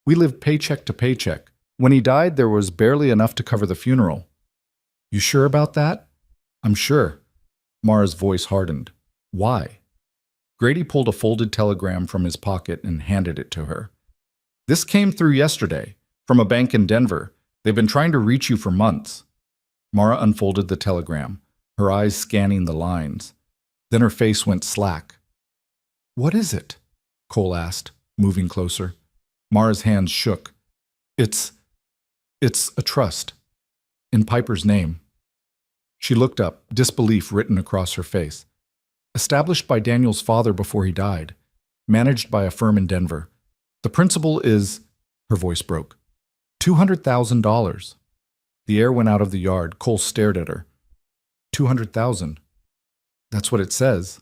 "We lived paycheck to paycheck. When he died, there was barely enough to cover the funeral." "You sure about that?" "I'm sure." Mara's voice hardened. "Why?" Grady pulled a folded telegram from his pocket and handed it to her. "This came through yesterday, from a bank in Denver. They've been trying to reach you for months." Mara unfolded the telegram, her eyes scanning the lines. Then her face went slack. "What is it?" Cole asked, moving closer. Mara's hands shook. It's a trust. In Piper's name." She looked up, disbelief written across her face. "Established by Daniel's father before he died. managed by a firm in Denver. The principal is, her voice broke, $200,000. The air went out of the yard. Cole stared at her. 200,000. That's what it says.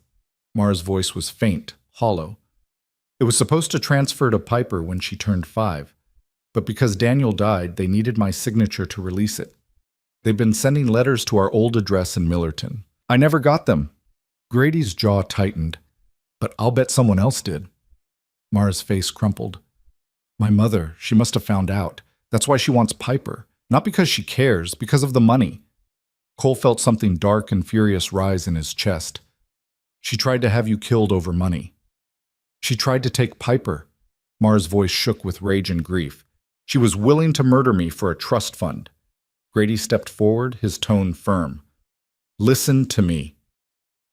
Mara's voice was faint, hollow. It was supposed to transfer to Piper when she turned 5. But because Daniel died, they needed my signature to release it. They've been sending letters to our old address in Millerton. I never got them. Grady's jaw tightened. But I'll bet someone else did. Mara's face crumpled. My mother, she must have found out. That's why she wants Piper. Not because she cares, because of the money. Cole felt something dark and furious rise in his chest. She tried to have you killed over money. She tried to take Piper. Mara's voice shook with rage and grief. She was willing to murder me for a trust fund. Grady stepped forward, his tone firm. Listen to me.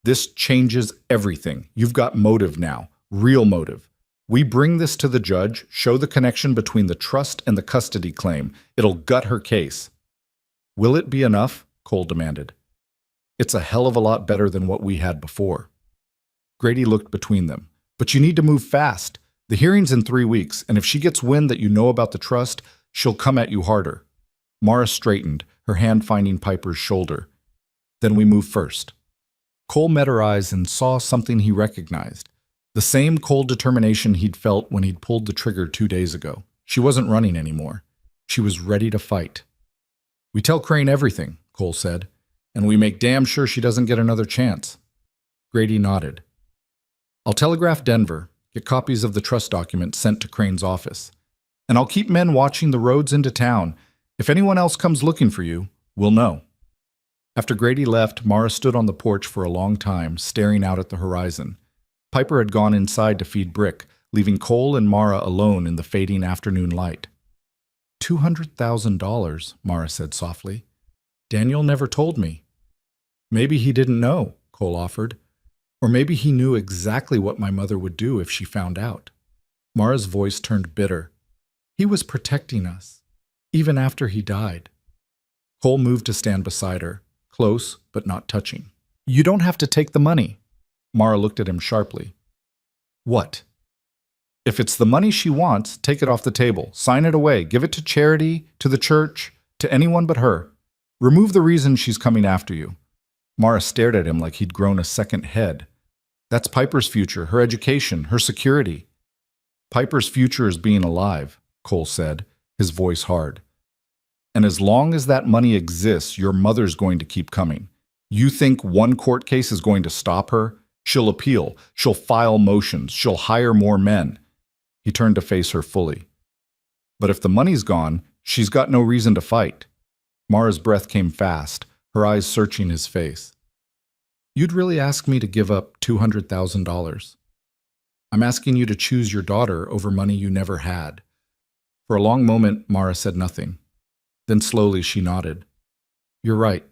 This changes everything. You've got motive now, real motive. We bring this to the judge, show the connection between the trust and the custody claim. It'll gut her case. Will it be enough? Cole demanded. It's a hell of a lot better than what we had before. Grady looked between them. But you need to move fast. The hearing's in 3 weeks, and if she gets wind that you know about the trust, she'll come at you harder. Mara straightened, her hand finding Piper's shoulder. Then we move first. Cole met her eyes and saw something he recognized. The same cold determination he'd felt when he'd pulled the trigger 2 days ago. She wasn't running anymore. She was ready to fight. We tell Crane everything, Cole said, and we make damn sure she doesn't get another chance. Grady nodded. I'll telegraph Denver, get copies of the trust document sent to Crane's office. And I'll keep men watching the roads into town. If anyone else comes looking for you, we'll know. After Grady left, Mara stood on the porch for a long time, staring out at the horizon. Piper had gone inside to feed Brick, leaving Cole and Mara alone in the fading afternoon light. $200,000, Mara said softly. Daniel never told me. Maybe he didn't know, Cole offered. Or maybe he knew exactly what my mother would do if she found out. Mara's voice turned bitter. He was protecting us, even after he died. Cole moved to stand beside her, close but not touching. You don't have to take the money. Mara looked at him sharply. What? If it's the money she wants, take it off the table. Sign it away. Give it to charity, to the church, to anyone but her. Remove the reason she's coming after you. Mara stared at him like he'd grown a second head. That's Piper's future, her education, her security. Piper's future is being alive, Cole said, his voice hard. And as long as that money exists, your mother's going to keep coming. You think one court case is going to stop her? She'll appeal. She'll file motions. She'll hire more men. He turned to face her fully. But if the money's gone, she's got no reason to fight. Mara's breath came fast, her eyes searching his face. You'd really ask me to give up $200,000. I'm asking you to choose your daughter over money you never had. For a long moment, Mara said nothing. Then slowly she nodded. You're right.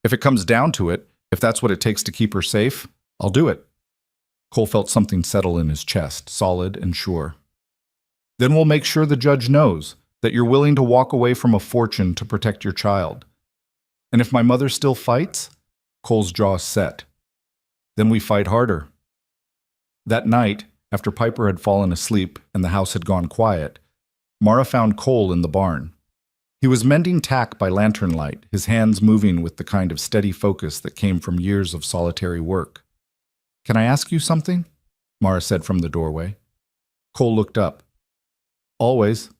If it comes down to it, if that's what it takes to keep her safe, I'll do it. Cole felt something settle in his chest, solid and sure. Then we'll make sure the judge knows that you're willing to walk away from a fortune to protect your child. And if my mother still fights? Cole's jaw set. Then we fight harder. That night, after Piper had fallen asleep and the house had gone quiet, Mara found Cole in the barn. He was mending tack by lantern light, his hands moving with the kind of steady focus that came from years of solitary work. Can I ask you something? Mara said from the doorway. Cole looked up. Always.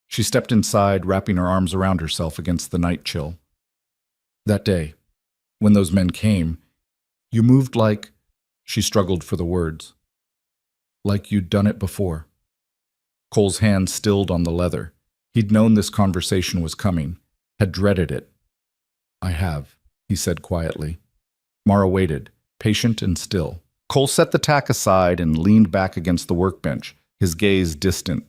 She stepped inside, wrapping her arms around herself against the night chill. That day, when those men came, you moved like, she struggled for the words, like you'd done it before. Cole's hand stilled on the leather. He'd known this conversation was coming, had dreaded it. I have, he said quietly. Mara waited, patient and still. Cole set the tack aside and leaned back against the workbench, his gaze distant.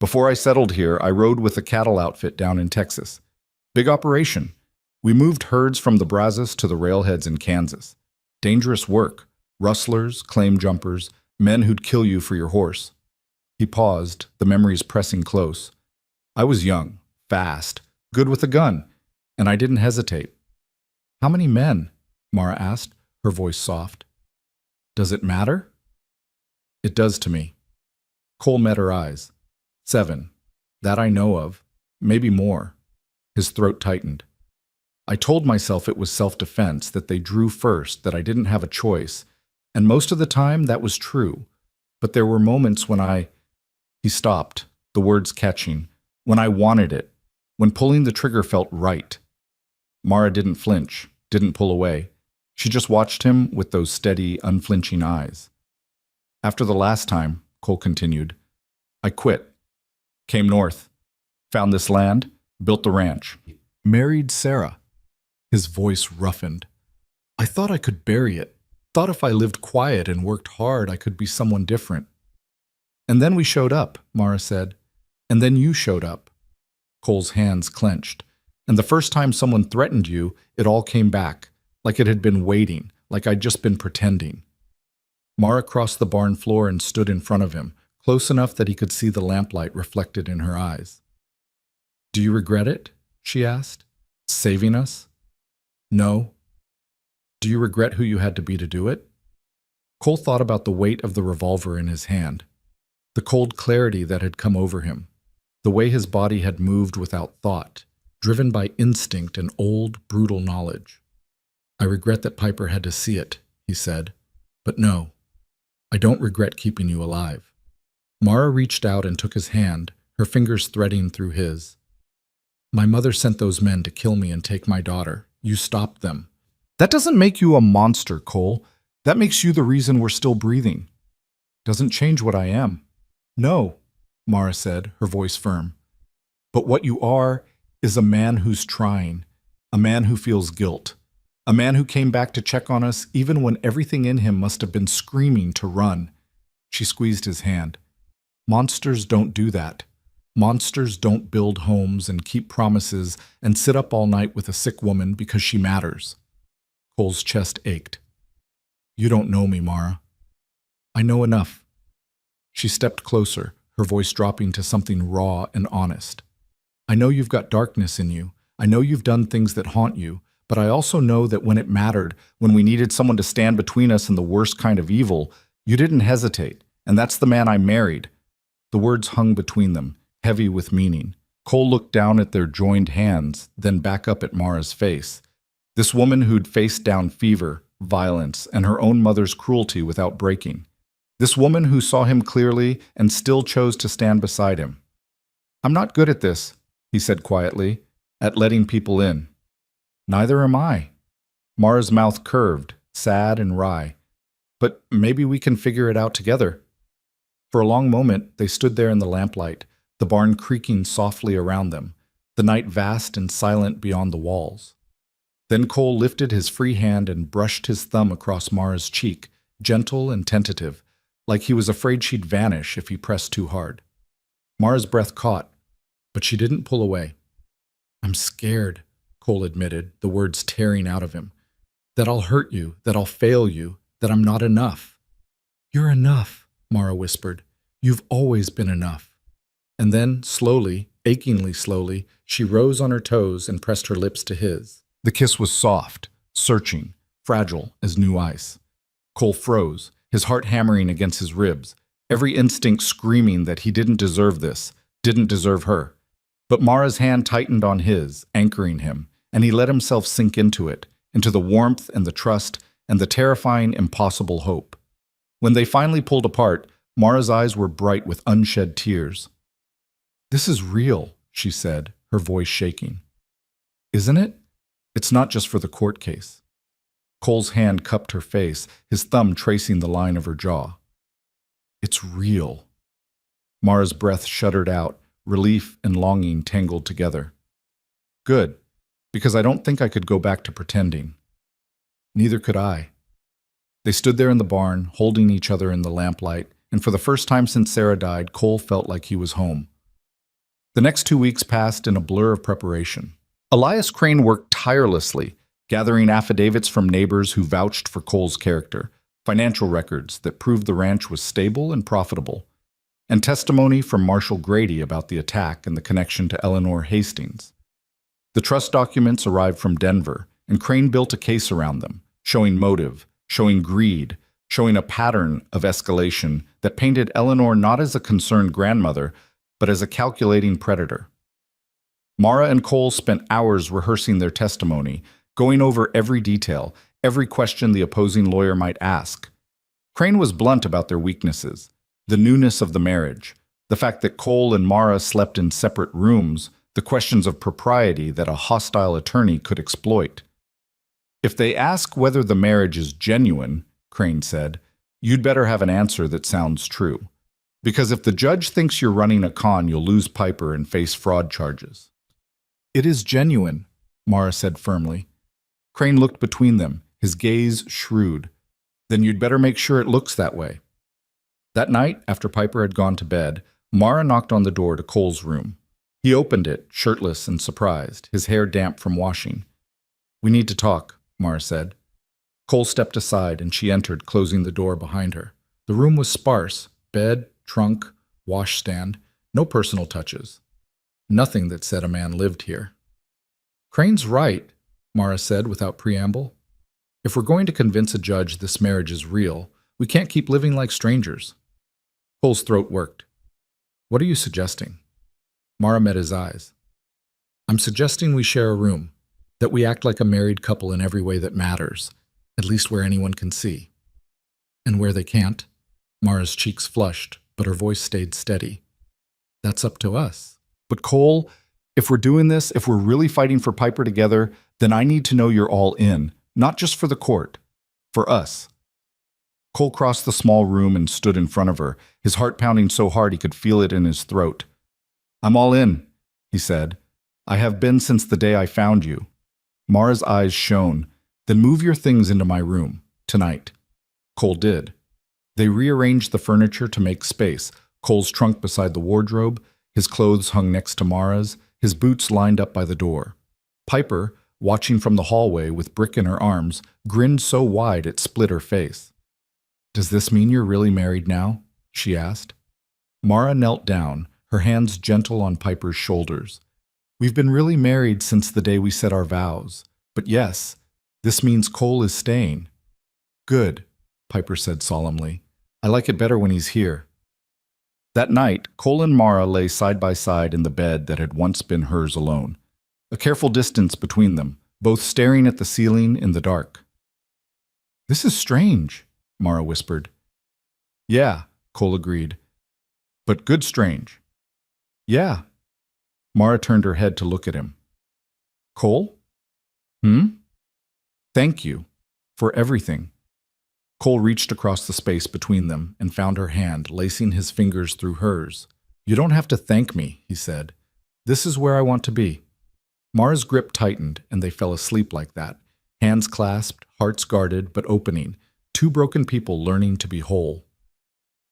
Before I settled here, I rode with a cattle outfit down in Texas. Big operation. We moved herds from the Brazos to the railheads in Kansas. Dangerous work. Rustlers, claim jumpers, men who'd kill you for your horse. He paused, the memories pressing close. I was young, fast, good with a gun, and I didn't hesitate. How many men? Mara asked, her voice soft. Does it matter? It does to me. Cole met her eyes. 7. That I know of. Maybe more. His throat tightened. I told myself it was self-defense, that they drew first, that I didn't have a choice, and most of the time that was true. But there were moments when He stopped, the words catching, when I wanted it, when pulling the trigger felt right. Mara didn't flinch, didn't pull away. She just watched him with those steady, unflinching eyes. After the last time, Cole continued, I quit. Came north. Found this land. Built the ranch. Married Sarah. His voice roughened. I thought I could bury it. Thought if I lived quiet and worked hard, I could be someone different. And then we showed up, Mara said. And then you showed up. Cole's hands clenched. And the first time someone threatened you, it all came back, like it had been waiting, like I'd just been pretending. Mara crossed the barn floor and stood in front of him, close enough that he could see the lamplight reflected in her eyes. Do you regret it? She asked. Saving us? No. Do you regret who you had to be to do it? Cole thought about the weight of the revolver in his hand, the cold clarity that had come over him, the way his body had moved without thought, driven by instinct and old, brutal knowledge. I regret that Piper had to see it, he said. But no, I don't regret keeping you alive. Mara reached out and took his hand, her fingers threading through his. My mother sent those men to kill me and take my daughter. You stopped them. That doesn't make you a monster, Cole. That makes you the reason we're still breathing. Doesn't change what I am. No, Mara said, her voice firm. But what you are is a man who's trying, a man who feels guilt, a man who came back to check on us even when everything in him must have been screaming to run. She squeezed his hand. Monsters don't do that. Monsters don't build homes and keep promises and sit up all night with a sick woman because she matters. Cole's chest ached. You don't know me, Mara. I know enough. She stepped closer, her voice dropping to something raw and honest. I know you've got darkness in you. I know you've done things that haunt you, but I also know that when it mattered, when we needed someone to stand between us and the worst kind of evil, you didn't hesitate, and that's the man I married. The words hung between them, heavy with meaning. Cole looked down at their joined hands, then back up at Mara's face. This woman who'd faced down fever, violence, and her own mother's cruelty without breaking. This woman who saw him clearly and still chose to stand beside him. I'm not good at this, he said quietly, at letting people in. Neither am I. Mara's mouth curved, sad and wry. But maybe we can figure it out together. For a long moment, they stood there in the lamplight, the barn creaking softly around them, the night vast and silent beyond the walls. Then Cole lifted his free hand and brushed his thumb across Mara's cheek, gentle and tentative, like he was afraid she'd vanish if he pressed too hard. Mara's breath caught, but she didn't pull away. I'm scared, Cole admitted, the words tearing out of him. That I'll hurt you, that I'll fail you, that I'm not enough. You're enough, Mara whispered. You've always been enough. And then, slowly, achingly slowly, she rose on her toes and pressed her lips to his. The kiss was soft, searching, fragile as new ice. Cole froze, his heart hammering against his ribs, every instinct screaming that he didn't deserve this, didn't deserve her. But Mara's hand tightened on his, anchoring him, and he let himself sink into it, into the warmth and the trust and the terrifying, impossible hope. When they finally pulled apart, Mara's eyes were bright with unshed tears. This is real, she said, her voice shaking. Isn't it? It's not just for the court case. Cole's hand cupped her face, his thumb tracing the line of her jaw. It's real. Mara's breath shuddered out, relief and longing tangled together. Good, because I don't think I could go back to pretending. Neither could I. They stood there in the barn, holding each other in the lamplight, and for the first time since Sarah died, Cole felt like he was home. The next 2 weeks passed in a blur of preparation. Elias Crane worked tirelessly, gathering affidavits from neighbors who vouched for Cole's character, financial records that proved the ranch was stable and profitable, and testimony from Marshal Grady about the attack and the connection to Eleanor Hastings. The trust documents arrived from Denver, and Crane built a case around them, showing motive, showing greed, showing a pattern of escalation that painted Eleanor not as a concerned grandmother, but as a calculating predator. Mara and Cole spent hours rehearsing their testimony, going over every detail, every question the opposing lawyer might ask. Crane was blunt about their weaknesses, the newness of the marriage, the fact that Cole and Mara slept in separate rooms, the questions of propriety that a hostile attorney could exploit. If they ask whether the marriage is genuine, Crane said, you'd better have an answer that sounds true. Because if the judge thinks you're running a con, you'll lose Piper and face fraud charges. It is genuine, Mara said firmly. Crane looked between them, his gaze shrewd. Then you'd better make sure it looks that way. That night, after Piper had gone to bed, Mara knocked on the door to Cole's room. He opened it, shirtless and surprised, his hair damp from washing. We need to talk, Mara said. Cole stepped aside and she entered, closing the door behind her. The room was sparse, bed, trunk, washstand, no personal touches. Nothing that said a man lived here. Crane's right, Mara said without preamble. If we're going to convince a judge this marriage is real, we can't keep living like strangers. Cole's throat worked. What are you suggesting? Mara met his eyes. I'm suggesting we share a room, that we act like a married couple in every way that matters, at least where anyone can see. And where they can't? Mara's cheeks flushed, but her voice stayed steady. That's up to us. But Cole, if we're doing this, if we're really fighting for Piper together, then I need to know you're all in, not just for the court, for us. Cole crossed the small room and stood in front of her, his heart pounding so hard he could feel it in his throat. I'm all in, he said. I have been since the day I found you. Mara's eyes shone. Then move your things into my room, tonight. Cole did. They rearranged the furniture to make space, Cole's trunk beside the wardrobe, his clothes hung next to Mara's, his boots lined up by the door. Piper, watching from the hallway with Brick in her arms, grinned so wide it split her face. Does this mean you're really married now? She asked. Mara knelt down, her hands gentle on Piper's shoulders. We've been really married since the day we said our vows. But yes, this means Cole is staying. Good, Piper said solemnly. I like it better when he's here. That night, Cole and Mara lay side by side in the bed that had once been hers alone. A careful distance between them, both staring at the ceiling in the dark. This is strange, Mara whispered. Yeah, Cole agreed. But good strange. Yeah. Mara turned her head to look at him. Cole? Thank you. For everything. Cole reached across the space between them and found her hand, lacing his fingers through hers. You don't have to thank me, he said. This is where I want to be. Mara's grip tightened, and they fell asleep like that, hands clasped, hearts guarded, but opening, two broken people learning to be whole.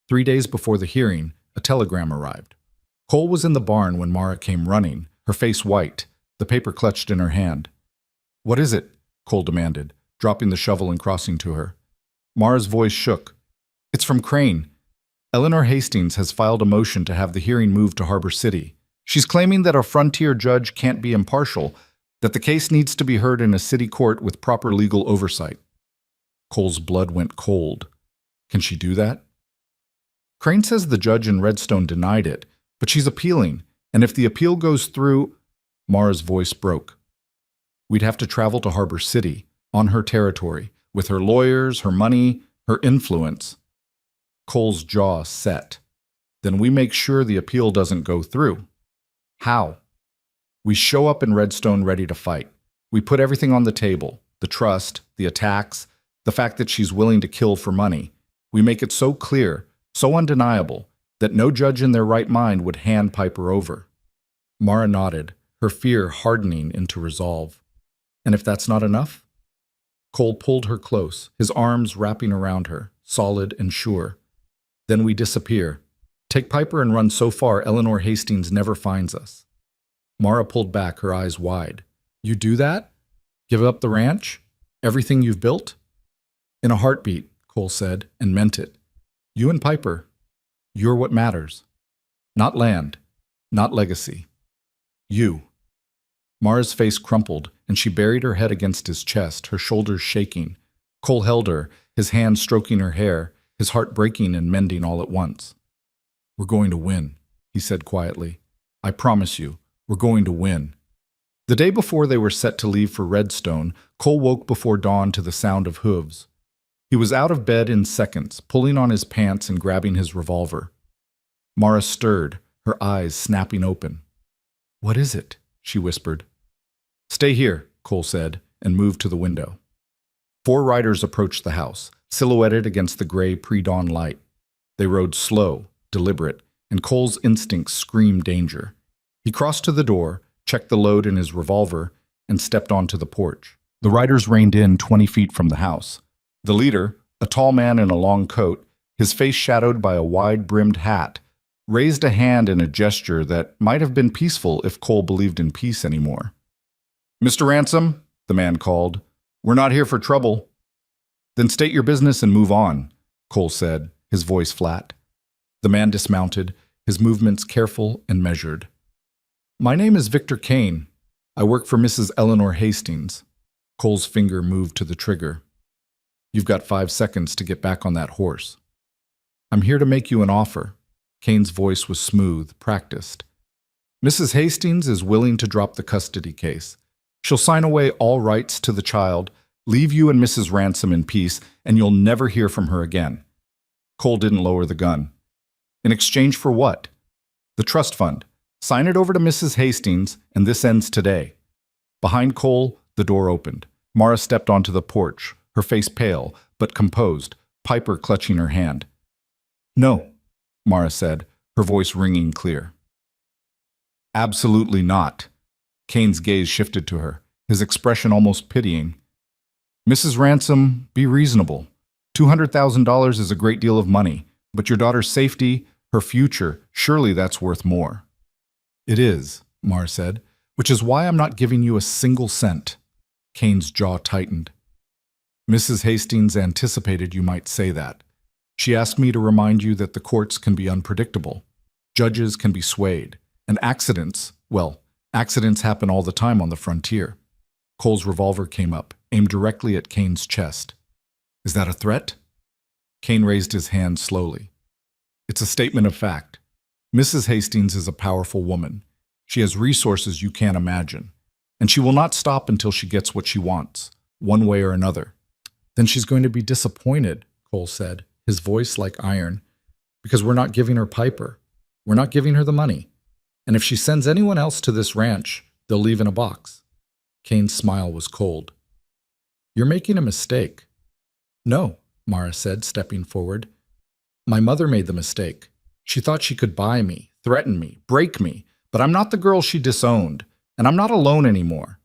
3 days before the hearing, a telegram arrived. Cole was in the barn when Mara came running, her face white, the paper clutched in her hand. What is it? Cole demanded, dropping the shovel and crossing to her. Mara's voice shook. It's from Crane. Eleanor Hastings has filed a motion to have the hearing moved to Harbor City. She's claiming that a frontier judge can't be impartial, that the case needs to be heard in a city court with proper legal oversight. Cole's blood went cold. Can she do that? Crane says the judge in Redstone denied it, but she's appealing, and if the appeal goes through... Mara's voice broke. We'd have to travel to Harbor City, on her territory, with her lawyers, her money, her influence. Cole's jaw set. Then we make sure the appeal doesn't go through. How? We show up in Redstone ready to fight. We put everything on the table, the trust, the attacks, the fact that she's willing to kill for money. We make it so clear, so undeniable, that no judge in their right mind would hand Piper over. Mara nodded, her fear hardening into resolve. And if that's not enough? Cole pulled her close, his arms wrapping around her, solid and sure. Then we disappear. Take Piper and run so far Eleanor Hastings never finds us. Mara pulled back, her eyes wide. You do that? Give up the ranch? Everything you've built? In a heartbeat, Cole said, and meant it. You and Piper. You're what matters. Not land, not legacy. You. Mara's face crumpled, and she buried her head against his chest, her shoulders shaking. Cole held her, his hand stroking her hair, his heart breaking and mending all at once. "We're going to win," he said quietly. "I promise you, we're going to win." The day before they were set to leave for Redstone, Cole woke before dawn to the sound of hooves. He was out of bed in seconds, pulling on his pants and grabbing his revolver. Mara stirred, her eyes snapping open. "What is it?" she whispered. "Stay here," Cole said, and moved to the window. 4 riders approached the house, silhouetted against the gray pre-dawn light. They rode slow, deliberate, and Cole's instincts screamed danger. He crossed to the door, checked the load in his revolver, and stepped onto the porch. The riders reined in 20 feet from the house. The leader, a tall man in a long coat, his face shadowed by a wide-brimmed hat, raised a hand in a gesture that might have been peaceful if Cole believed in peace anymore. "Mr. Ransom," the man called, "we're not here for trouble." "Then state your business and move on," Cole said, his voice flat. The man dismounted, his movements careful and measured. "My name is Victor Kane. I work for Mrs. Eleanor Hastings." Cole's finger moved to the trigger. "You've got 5 seconds to get back on that horse." "I'm here to make you an offer." Kane's voice was smooth, practiced. "Mrs. Hastings is willing to drop the custody case. She'll sign away all rights to the child, leave you and Mrs. Ransom in peace, and you'll never hear from her again." Cole didn't lower the gun. "In exchange for what?" "The trust fund. Sign it over to Mrs. Hastings, and this ends today." Behind Cole, the door opened. Mara stepped onto the porch, her face pale, but composed, Piper clutching her hand. "No," Mara said, her voice ringing clear. "Absolutely not." Kane's gaze shifted to her, his expression almost pitying. "Mrs. Ransom, be reasonable. $200,000 is a great deal of money, but your daughter's safety, her future, surely that's worth more." "It is," Mara said, "which is why I'm not giving you a single cent." Kane's jaw tightened. "Mrs. Hastings anticipated you might say that. She asked me to remind you that the courts can be unpredictable. Judges can be swayed. And accidents, well, accidents happen all the time on the frontier." Cole's revolver came up, aimed directly at Kane's chest. "Is that a threat?" Kane raised his hand slowly. "It's a statement of fact. Mrs. Hastings is a powerful woman. She has resources you can't imagine. And she will not stop until she gets what she wants, one way or another." "Then she's going to be disappointed," Cole said, his voice like iron, "because we're not giving her Piper. We're not giving her the money. And if she sends anyone else to this ranch, they'll leave in a box." Kane's smile was cold. "You're making a mistake." "No," Mara said, stepping forward. "My mother made the mistake. She thought she could buy me, threaten me, break me, but I'm not the girl she disowned, and I'm not alone anymore."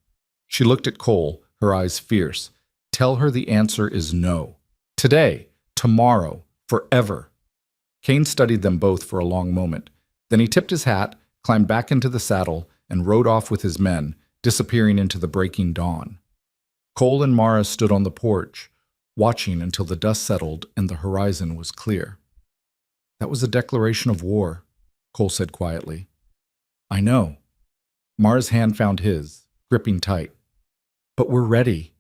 She looked at Cole, her eyes fierce. "Tell her the answer is no. Today, tomorrow, forever." Kane studied them both for a long moment. Then he tipped his hat, climbed back into the saddle, and rode off with his men, disappearing into the breaking dawn. Cole and Mara stood on the porch, watching until the dust settled and the horizon was clear. "That was a declaration of war," Cole said quietly. "I know." Mara's hand found his, gripping tight. "But we're ready."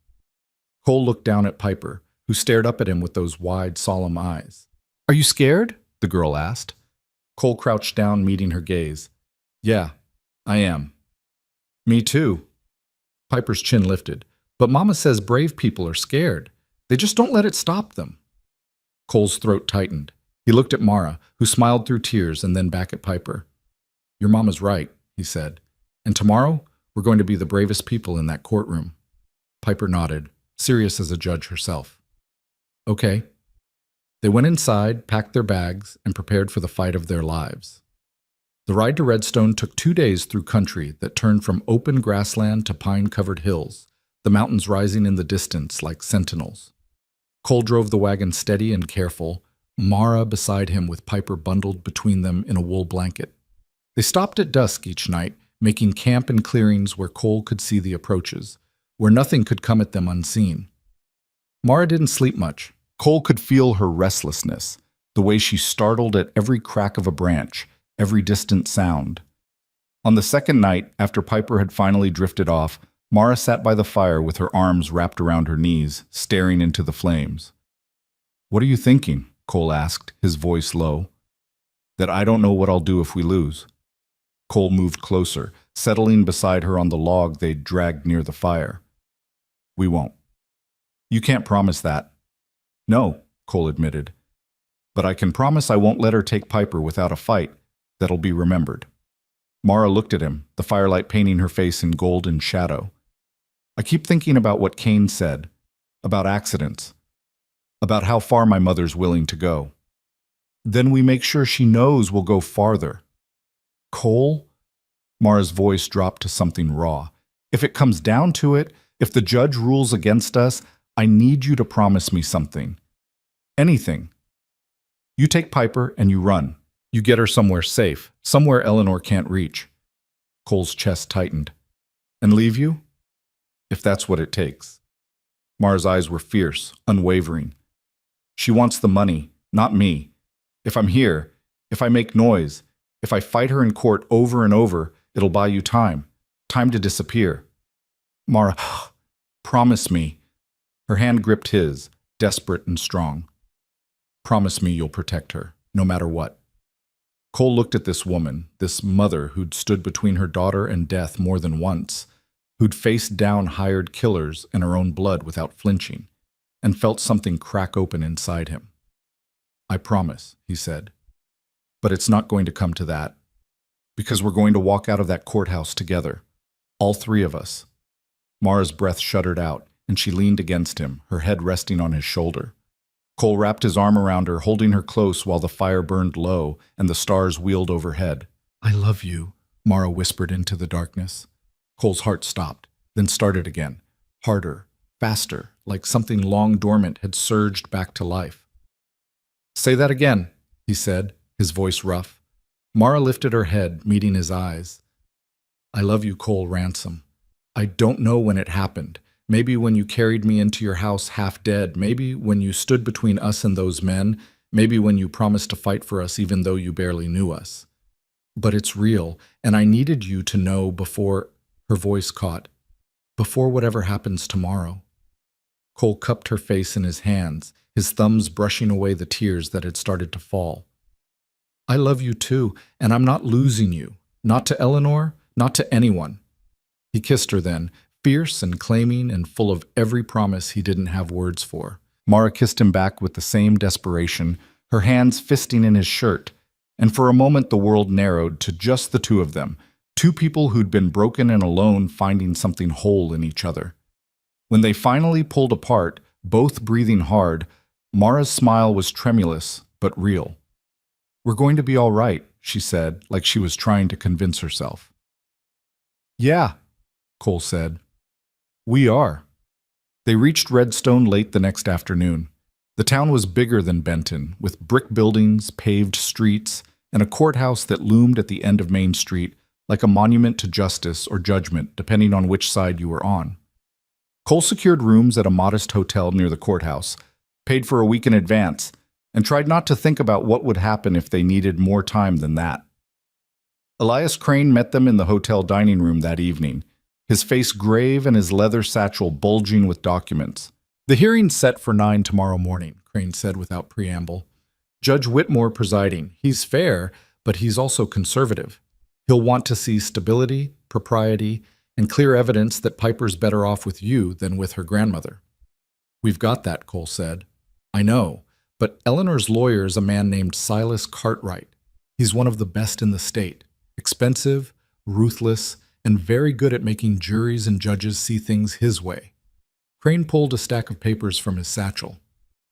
Cole looked down at Piper, who stared up at him with those wide, solemn eyes. "Are you scared?" the girl asked. Cole crouched down, meeting her gaze. "Yeah, I am." "Me too." Piper's chin lifted. "But Mama says brave people are scared. They just don't let it stop them." Cole's throat tightened. He looked at Mara, who smiled through tears, and then back at Piper. "Your mama's right," he said. "And tomorrow, we're going to be the bravest people in that courtroom." Piper nodded, serious as a judge herself. "Okay." They went inside, packed their bags, and prepared for the fight of their lives. The ride to Redstone took 2 days through country that turned from open grassland to pine-covered hills, the mountains rising in the distance like sentinels. Cole drove the wagon steady and careful, Mara beside him with Piper bundled between them in a wool blanket. They stopped at dusk each night, making camp in clearings where Cole could see the approaches, where nothing could come at them unseen. Mara didn't sleep much. Cole could feel her restlessness, the way she startled at every crack of a branch, every distant sound. On the second night, after Piper had finally drifted off, Mara sat by the fire with her arms wrapped around her knees, staring into the flames. "What are you thinking?" Cole asked, his voice low. That I don't know what I'll do if we lose. Cole moved closer, settling beside her on the log they'd dragged near the fire. We won't. You can't promise that. No, Cole admitted. But I can promise I won't let her take Piper without a fight that'll be remembered. Mara looked at him, the firelight painting her face in golden shadow. I keep thinking about what Kane said, about accidents, about how far my mother's willing to go. Then we make sure she knows we'll go farther. Cole? Mara's voice dropped to something raw. If it comes down to it, if the judge rules against us, I need you to promise me something. Anything. You take Piper and you run. You get her somewhere safe, somewhere Eleanor can't reach. Cole's chest tightened. And leave you? If that's what it takes. Mara's eyes were fierce, unwavering. She wants the money, not me. If I'm here, if I make noise, if I fight her in court over and over, it'll buy you time. Time to disappear. Mara, promise me. Her hand gripped his, desperate and strong. Promise me you'll protect her, no matter what. Cole looked at this woman, this mother who'd stood between her daughter and death more than once, who'd faced down hired killers and her own blood without flinching, and felt something crack open inside him. I promise, he said. But it's not going to come to that, because we're going to walk out of that courthouse together, all three of us. Mara's breath shuddered out, and she leaned against him, her head resting on his shoulder. Cole wrapped his arm around her, holding her close while the fire burned low and the stars wheeled overhead. I love you, Mara whispered into the darkness. Cole's heart stopped, then started again, harder, faster, like something long dormant had surged back to life. Say that again, he said, his voice rough. Mara lifted her head, meeting his eyes. I love you, Cole Ransom. I don't know when it happened. Maybe when you carried me into your house half dead, maybe when you stood between us and those men, maybe when you promised to fight for us even though you barely knew us. But it's real, and I needed you to know before, her voice caught, before whatever happens tomorrow. Cole cupped her face in his hands, his thumbs brushing away the tears that had started to fall. I love you too, and I'm not losing you, not to Eleanor, not to anyone. He kissed her then, fierce and claiming and full of every promise he didn't have words for. Mara kissed him back with the same desperation, her hands fisting in his shirt, and for a moment the world narrowed to just the two of them, two people who'd been broken and alone finding something whole in each other. When they finally pulled apart, both breathing hard, Mara's smile was tremulous but real. We're going to be all right, she said, like she was trying to convince herself. Yeah, Cole said. We are. They reached Redstone late the next afternoon. The town was bigger than Benton, with brick buildings, paved streets, and a courthouse that loomed at the end of Main Street like a monument to justice or judgment, depending on which side you were on. Cole secured rooms at a modest hotel near the courthouse, paid for a week in advance, and tried not to think about what would happen if they needed more time than that. Elias Crane met them in the hotel dining room that evening, his face grave and his leather satchel bulging with documents. The hearing's set for 9 tomorrow morning, Crane said without preamble. Judge Whitmore presiding. He's fair, but he's also conservative. He'll want to see stability, propriety, and clear evidence that Piper's better off with you than with her grandmother. We've got that, Cole said. I know, but Eleanor's lawyer is a man named Silas Cartwright. He's one of the best in the state. Expensive, ruthless, and very good at making juries and judges see things his way. Crane pulled a stack of papers from his satchel.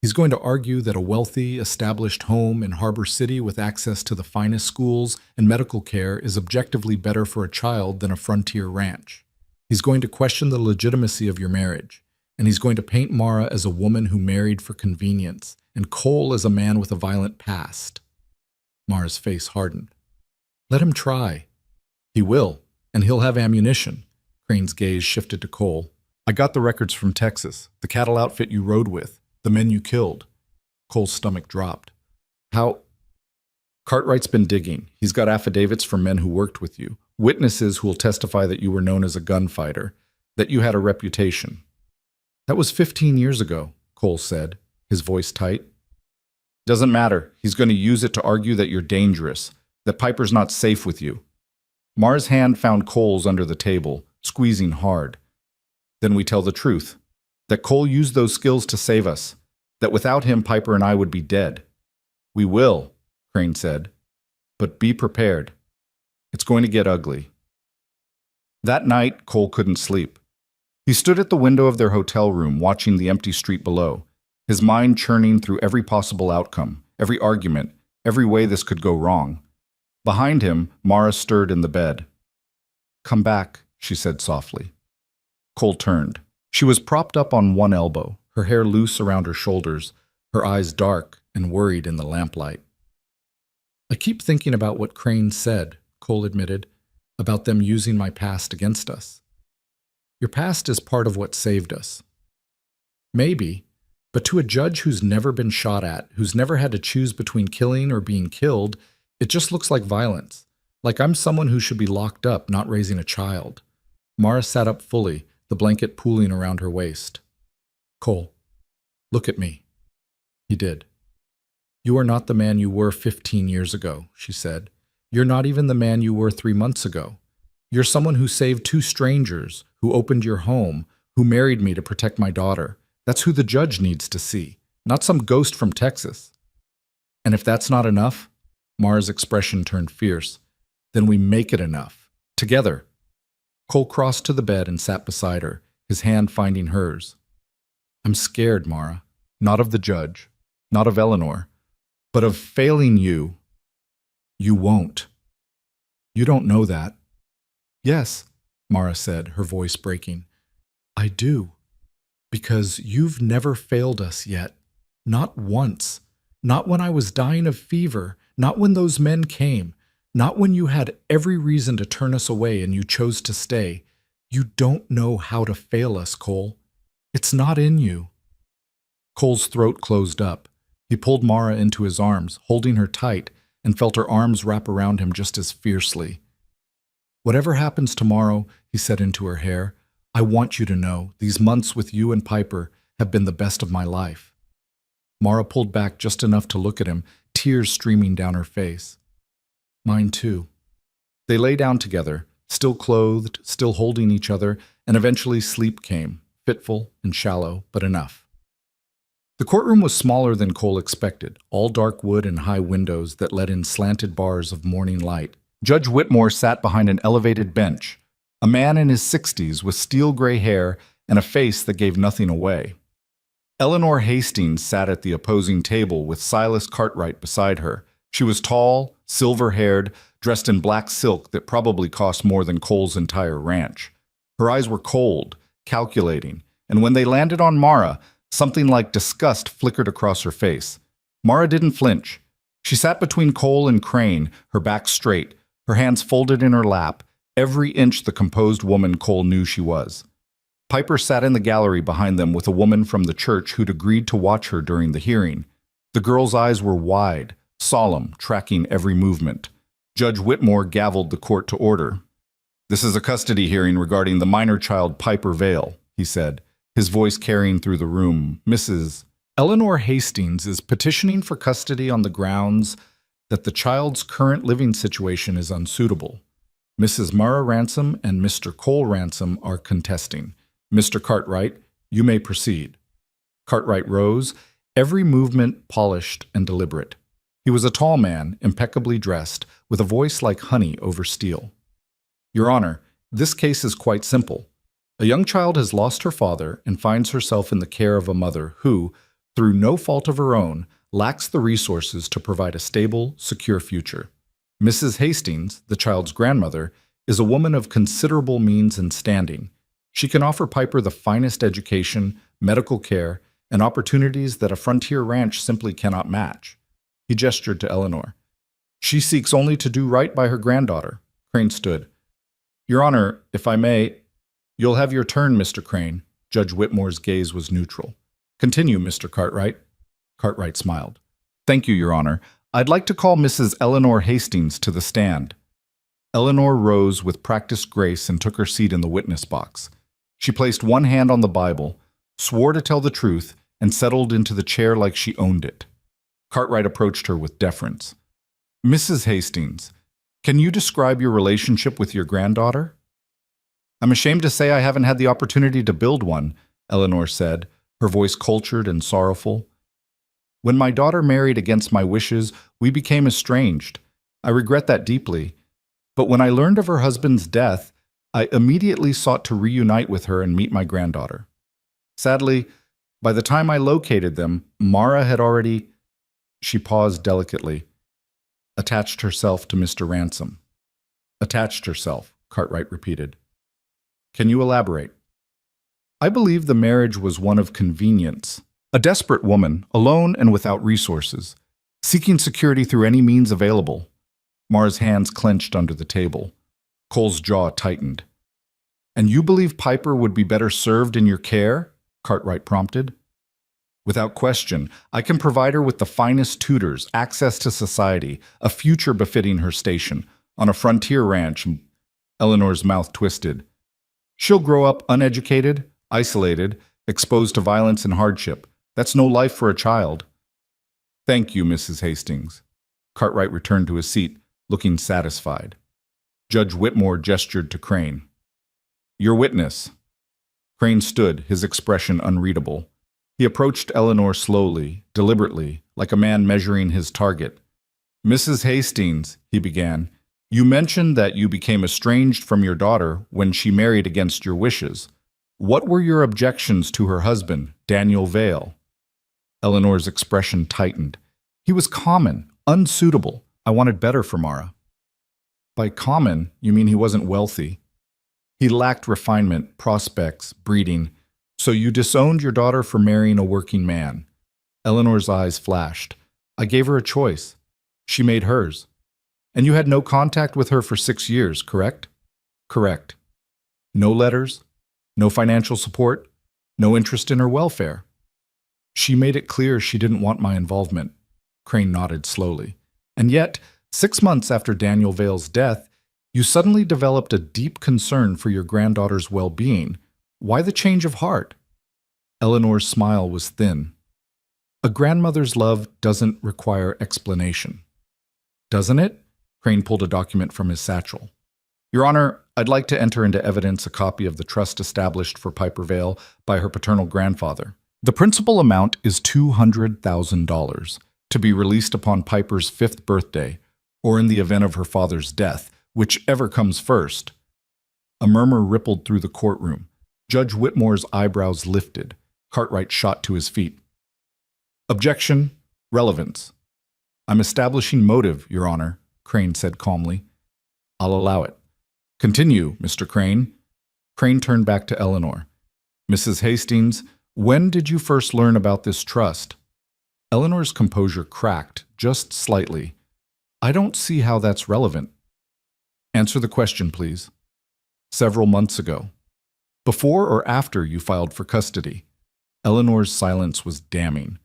He's going to argue that a wealthy, established home in Harbor City with access to the finest schools and medical care is objectively better for a child than a frontier ranch. He's going to question the legitimacy of your marriage, and he's going to paint Mara as a woman who married for convenience, and Cole as a man with a violent past. Mara's face hardened. Let him try. He will, and he'll have ammunition. Crane's gaze shifted to Cole. I got the records from Texas, the cattle outfit you rode with, the men you killed. Cole's stomach dropped. How? Cartwright's been digging. He's got affidavits from men who worked with you, witnesses who will testify that you were known as a gunfighter, that you had a reputation. That was 15 years ago, Cole said, his voice tight. Doesn't matter. He's going to use it to argue that you're dangerous, that Piper's not safe with you. Mara's hand found Cole's under the table, squeezing hard. Then we tell the truth, that Cole used those skills to save us, that without him Piper and I would be dead. We will, Crane said, but be prepared. It's going to get ugly. That night, Cole couldn't sleep. He stood at the window of their hotel room, watching the empty street below, his mind churning through every possible outcome, every argument, every way this could go wrong. Behind him, Mara stirred in the bed. "Come back," she said softly. Cole turned. She was propped up on one elbow, her hair loose around her shoulders, her eyes dark and worried in the lamplight. "I keep thinking about what Crane said," Cole admitted, "about them using my past against us. Your past is part of what saved us. Maybe, but to a judge who's never been shot at, who's never had to choose between killing or being killed, it just looks like violence, like I'm someone who should be locked up, not raising a child." Mara sat up fully, the blanket pooling around her waist. "Cole, look at me." He did. "You are not the man you were 15 years ago," she said. "You're not even the man you were 3 months ago. You're someone who saved 2 strangers, who opened your home, who married me to protect my daughter. That's who the judge needs to see, not some ghost from Texas. And if that's not enough," Mara's expression turned fierce, "then we make it enough. Together." Cole crossed to the bed and sat beside her, his hand finding hers. "I'm scared, Mara. Not of the judge, not of Eleanor, but of failing you. You won't. You don't know that." "Yes," Mara said, her voice breaking. "I do. Because you've never failed us yet. Not once. Not when I was dying of fever. Not when those men came. Not when you had every reason to turn us away and you chose to stay. You don't know how to fail us, Cole. It's not in you." Cole's throat closed up. He pulled Mara into his arms, holding her tight, and felt her arms wrap around him just as fiercely. "Whatever happens tomorrow," he said into her hair, "I want you to know these months with you and Piper have been the best of my life." Mara pulled back just enough to look at him, tears streaming down her face. "Mine too." They lay down together, still clothed, still holding each other, and eventually sleep came, fitful and shallow, but enough. The courtroom was smaller than Cole expected, all dark wood and high windows that let in slanted bars of morning light. Judge Whitmore sat behind an elevated bench, a man in his 60s with steel-gray hair and a face that gave nothing away. Eleanor Hastings sat at the opposing table with Silas Cartwright beside her. She was tall, silver-haired, dressed in black silk that probably cost more than Cole's entire ranch. Her eyes were cold, calculating, and when they landed on Mara, something like disgust flickered across her face. Mara didn't flinch. She sat between Cole and Crane, her back straight, her hands folded in her lap, every inch the composed woman Cole knew she was. Piper sat in the gallery behind them with a woman from the church who'd agreed to watch her during the hearing. The girl's eyes were wide, solemn, tracking every movement. Judge Whitmore gavelled the court to order. "This is a custody hearing regarding the minor child Piper Vale," he said, his voice carrying through the room. "Mrs. Eleanor Hastings is petitioning for custody on the grounds that the child's current living situation is unsuitable. Mrs. Mara Ransom and Mr. Cole Ransom are contesting. Mr. Cartwright, you may proceed." Cartwright rose, every movement polished and deliberate. He was a tall man, impeccably dressed, with a voice like honey over steel. "Your Honor, this case is quite simple. A young child has lost her father and finds herself in the care of a mother who, through no fault of her own, lacks the resources to provide a stable, secure future. Mrs. Hastings, the child's grandmother, is a woman of considerable means and standing. She can offer Piper the finest education, medical care, and opportunities that a frontier ranch simply cannot match." He gestured to Eleanor. "She seeks only to do right by her granddaughter." Crane stood. "Your Honor, if I may—" "You'll have your turn, Mr. Crane." Judge Whitmore's gaze was neutral. "Continue, Mr. Cartwright." Cartwright smiled. "Thank you, Your Honor. I'd like to call Mrs. Eleanor Hastings to the stand." Eleanor rose with practiced grace and took her seat in the witness box. She placed one hand on the Bible, swore to tell the truth, and settled into the chair like she owned it. Cartwright approached her with deference. Mrs. Hastings, can you describe your relationship with your granddaughter? I'm ashamed to say I haven't had the opportunity to build one, Eleanor said, her voice cultured and sorrowful. When my daughter married against my wishes, we became estranged. I regret that deeply. But when I learned of her husband's death, I immediately sought to reunite with her and meet my granddaughter. Sadly, by the time I located them, Mara had already... She paused delicately. Attached herself to Mr. Ransom. Attached herself, Cartwright repeated. Can you elaborate? I believe the marriage was one of convenience. A desperate woman, alone and without resources, seeking security through any means available. Mara's hands clenched under the table. Cole's jaw tightened. And you believe Piper would be better served in your care? Cartwright prompted. Without question, I can provide her with the finest tutors, access to society, a future befitting her station, on a frontier ranch. Eleanor's mouth twisted. She'll grow up uneducated, isolated, exposed to violence and hardship. That's no life for a child. Thank you, Mrs. Hastings. Cartwright returned to his seat, looking satisfied. Judge Whitmore gestured to Crane. Your witness. Crane stood, his expression unreadable. He approached Eleanor slowly, deliberately, like a man measuring his target. Mrs. Hastings, he began, you mentioned that you became estranged from your daughter when she married against your wishes. What were your objections to her husband, Daniel Vale? Eleanor's expression tightened. He was common, unsuitable. I wanted better for Mara. By common, you mean he wasn't wealthy. He lacked refinement, prospects, breeding. So you disowned your daughter for marrying a working man. Eleanor's eyes flashed. I gave her a choice. She made hers. And you had no contact with her for 6 years, correct? Correct. No letters, no financial support, no interest in her welfare. She made it clear she didn't want my involvement. Crane nodded slowly. And yet, 6 months after Daniel Vale's death, you suddenly developed a deep concern for your granddaughter's well-being. Why the change of heart? Eleanor's smile was thin. A grandmother's love doesn't require explanation. Doesn't it? Crane pulled a document from his satchel. Your Honor, I'd like to enter into evidence a copy of the trust established for Piper Vale by her paternal grandfather. The principal amount is $200,000, to be released upon Piper's 5th birthday, or in the event of her father's death, whichever comes first. A murmur rippled through the courtroom. Judge Whitmore's eyebrows lifted. Cartwright shot to his feet. Objection. Relevance. I'm establishing motive, Your Honor, Crane said calmly. I'll allow it. Continue, Mr. Crane. Crane turned back to Eleanor. Mrs. Hastings, when did you first learn about this trust? Eleanor's composure cracked, just slightly. I don't see how that's relevant. Answer the question, please. Several months ago. Before or after you filed for custody? Eleanor's silence was damning.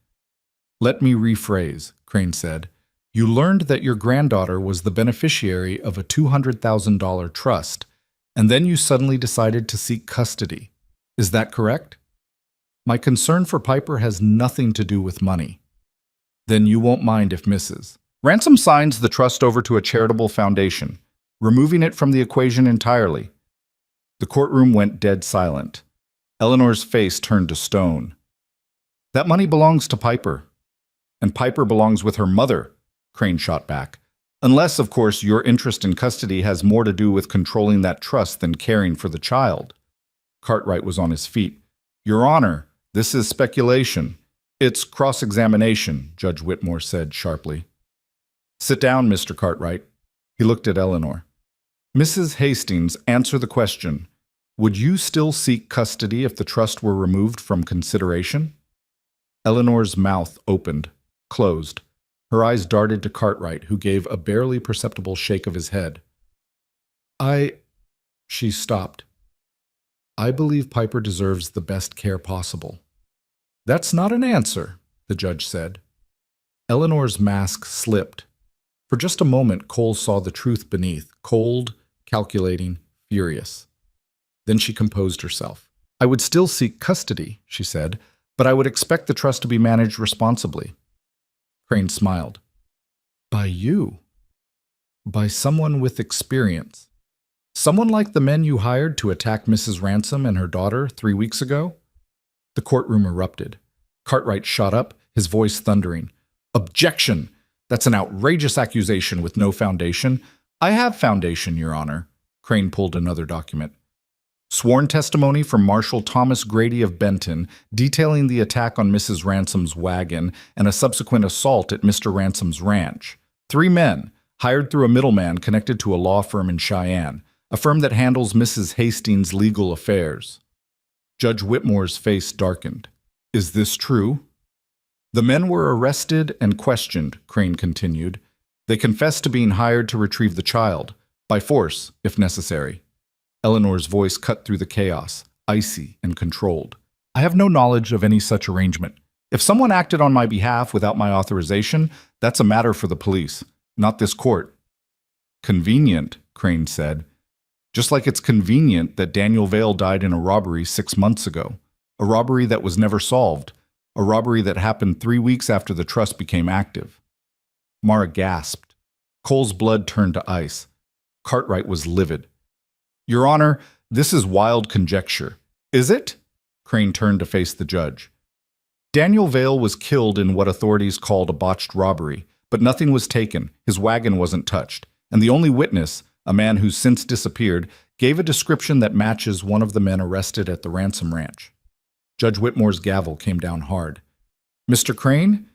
Let me rephrase, Crane said. You learned that your granddaughter was the beneficiary of a $200,000 trust, and then you suddenly decided to seek custody. Is that correct? My concern for Piper has nothing to do with money. Then you won't mind if Mrs. Ransom signs the trust over to a charitable foundation, removing it from the equation entirely. The courtroom went dead silent. Eleanor's face turned to stone. That money belongs to Piper, and Piper belongs with her mother, Crane shot back. Unless, of course, your interest in custody has more to do with controlling that trust than caring for the child. Cartwright was on his feet. Your Honor, this is speculation. It's cross-examination, Judge Whitmore said sharply. Sit down, Mr. Cartwright. He looked at Eleanor. Mrs. Hastings, answer the question. Would you still seek custody if the trust were removed from consideration? Eleanor's mouth opened, closed. Her eyes darted to Cartwright, who gave a barely perceptible shake of his head. She stopped. I believe Piper deserves the best care possible. That's not an answer, the judge said. Eleanor's mask slipped. For just a moment, Cole saw the truth beneath, cold, calculating, furious. Then she composed herself. I would still seek custody, she said, but I would expect the trust to be managed responsibly. Crane smiled. By you. By someone with experience. Someone like the men you hired to attack Mrs. Ransom and her daughter 3 weeks ago? The courtroom erupted. Cartwright shot up, his voice thundering. Objection! That's an outrageous accusation with no foundation. I have foundation, Your Honor. Crane pulled another document. Sworn testimony from Marshal Thomas Grady of Benton detailing the attack on Mrs. Ransom's wagon and a subsequent assault at Mr. Ransom's ranch. 3 men, hired through a middleman connected to a law firm in Cheyenne, a firm that handles Mrs. Hastings' legal affairs. Judge Whitmore's face darkened. Is this true? The men were arrested and questioned, Crane continued. They confessed to being hired to retrieve the child, by force, if necessary. Eleanor's voice cut through the chaos, icy and controlled. I have no knowledge of any such arrangement. If someone acted on my behalf without my authorization, that's a matter for the police, not this court. Convenient, Crane said. Just like it's convenient that Daniel Vale died in a robbery 6 months ago. A robbery that was never solved. A robbery that happened 3 weeks after the trust became active. Mara gasped. Cole's blood turned to ice. Cartwright was livid. Your Honor, this is wild conjecture. Is it? Crane turned to face the judge. Daniel Vale was killed in what authorities called a botched robbery, but nothing was taken, his wagon wasn't touched, and the only witness, a man who's since disappeared, gave a description that matches one of the men arrested at the Ransom Ranch. Judge Whitmore's gavel came down hard. Mr. Crane,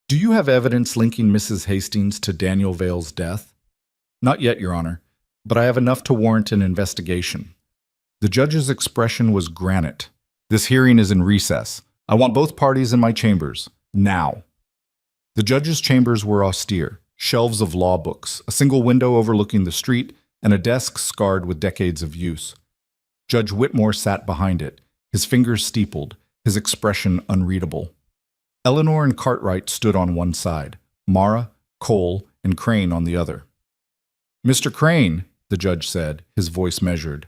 do you have evidence linking Mrs. Hastings to Daniel Vale's death? Not yet, Your Honor, but I have enough to warrant an investigation. The judge's expression was granite. This hearing is in recess. I want both parties in my chambers, now. The judge's chambers were austere, shelves of law books, a single window overlooking the street, and a desk scarred with decades of use. Judge Whitmore sat behind it, his fingers steepled, his expression unreadable. Eleanor and Cartwright stood on one side, Mara, Cole, and Crane on the other. Mr. Crane, the judge said, his voice measured,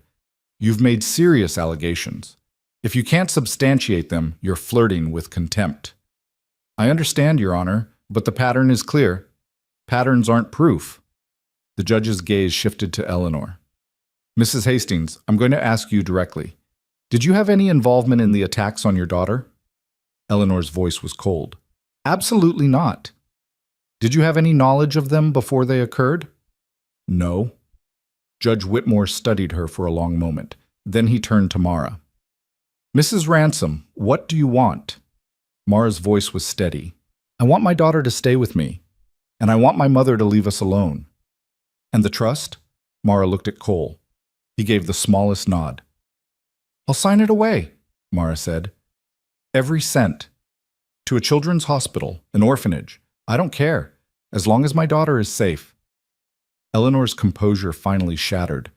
you've made serious allegations. If you can't substantiate them, you're flirting with contempt. I understand, Your Honor, but the pattern is clear. Patterns aren't proof. The judge's gaze shifted to Eleanor. Mrs. Hastings, I'm going to ask you directly. Did you have any involvement in the attacks on your daughter? Eleanor's voice was cold. Absolutely not. Did you have any knowledge of them before they occurred? No. Judge Whitmore studied her for a long moment. Then he turned to Mara. Mrs. Ransom, what do you want? Mara's voice was steady. I want my daughter to stay with me, and I want my mother to leave us alone. And the trust? Mara looked at Cole. He gave the smallest nod. I'll sign it away, Mara said. Every cent. To a children's hospital, an orphanage. I don't care, as long as my daughter is safe. Eleanor's composure finally shattered.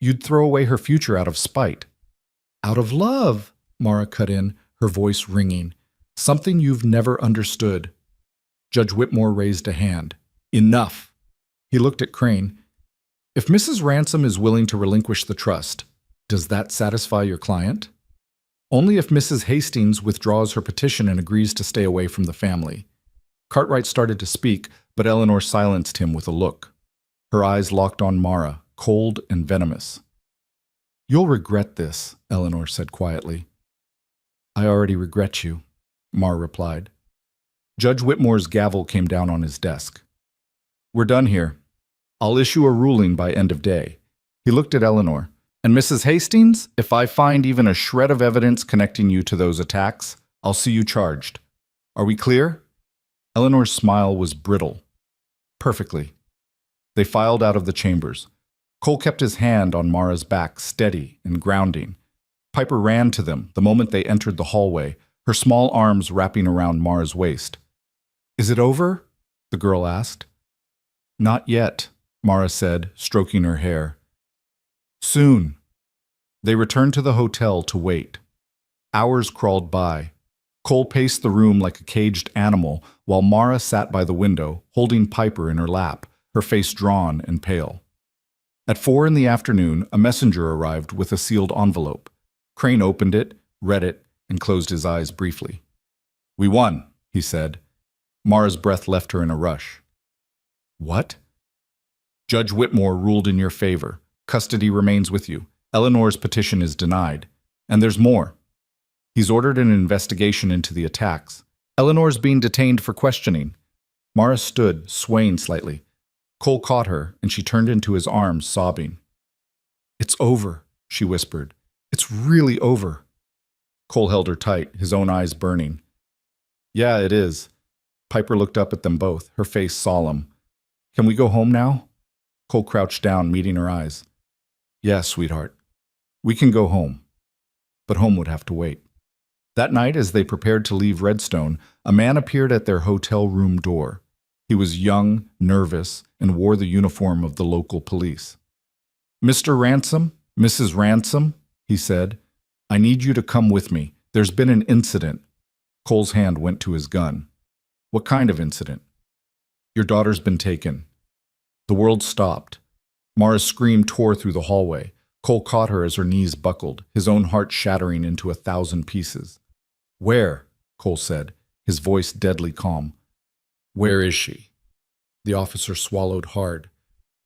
You'd throw away her future out of spite. Out of love, Mara cut in, her voice ringing. Something you've never understood. Judge Whitmore raised a hand. Enough. He looked at Crane. If Mrs. Ransom is willing to relinquish the trust, does that satisfy your client? Only if Mrs. Hastings withdraws her petition and agrees to stay away from the family. Cartwright started to speak, but Eleanor silenced him with a look. Her eyes locked on Mara, cold and venomous. You'll regret this, Eleanor said quietly. I already regret you, Mara replied. Judge Whitmore's gavel came down on his desk. We're done here. I'll issue a ruling by end of day. He looked at Eleanor. And Mrs. Hastings, if I find even a shred of evidence connecting you to those attacks, I'll see you charged. Are we clear? Eleanor's smile was brittle. Perfectly. They filed out of the chambers. Cole kept his hand on Mara's back, steady and grounding. Piper ran to them the moment they entered the hallway, her small arms wrapping around Mara's waist. Is it over? The girl asked. Not yet, Mara said, stroking her hair. Soon. They returned to the hotel to wait. Hours crawled by. Cole paced the room like a caged animal, while Mara sat by the window, holding Piper in her lap, her face drawn and pale. At 4 p.m, a messenger arrived with a sealed envelope. Crane opened it, read it, and closed his eyes briefly. We won, he said. Mara's breath left her in a rush. What? Judge Whitmore ruled in your favor. Custody remains with you. Eleanor's petition is denied. And there's more. He's ordered an investigation into the attacks. Eleanor's being detained for questioning. Mara stood, swaying slightly. Cole caught her, and she turned into his arms, sobbing. It's over, she whispered. It's really over. Cole held her tight, his own eyes burning. Yeah, it is. Piper looked up at them both, her face solemn. Can we go home now? Cole crouched down, meeting her eyes. Yes, sweetheart. We can go home. But home would have to wait. That night, as they prepared to leave Redstone, a man appeared at their hotel room door. He was young, nervous, and wore the uniform of the local police. Mr. Ransom, Mrs. Ransom, he said, I need you to come with me. There's been an incident. Cole's hand went to his gun. What kind of incident? Your daughter's been taken. The world stopped. Mara's scream tore through the hallway. Cole caught her as her knees buckled, his own heart shattering into 1,000 pieces. Where? Cole said, his voice deadly calm. Where is she? The officer swallowed hard.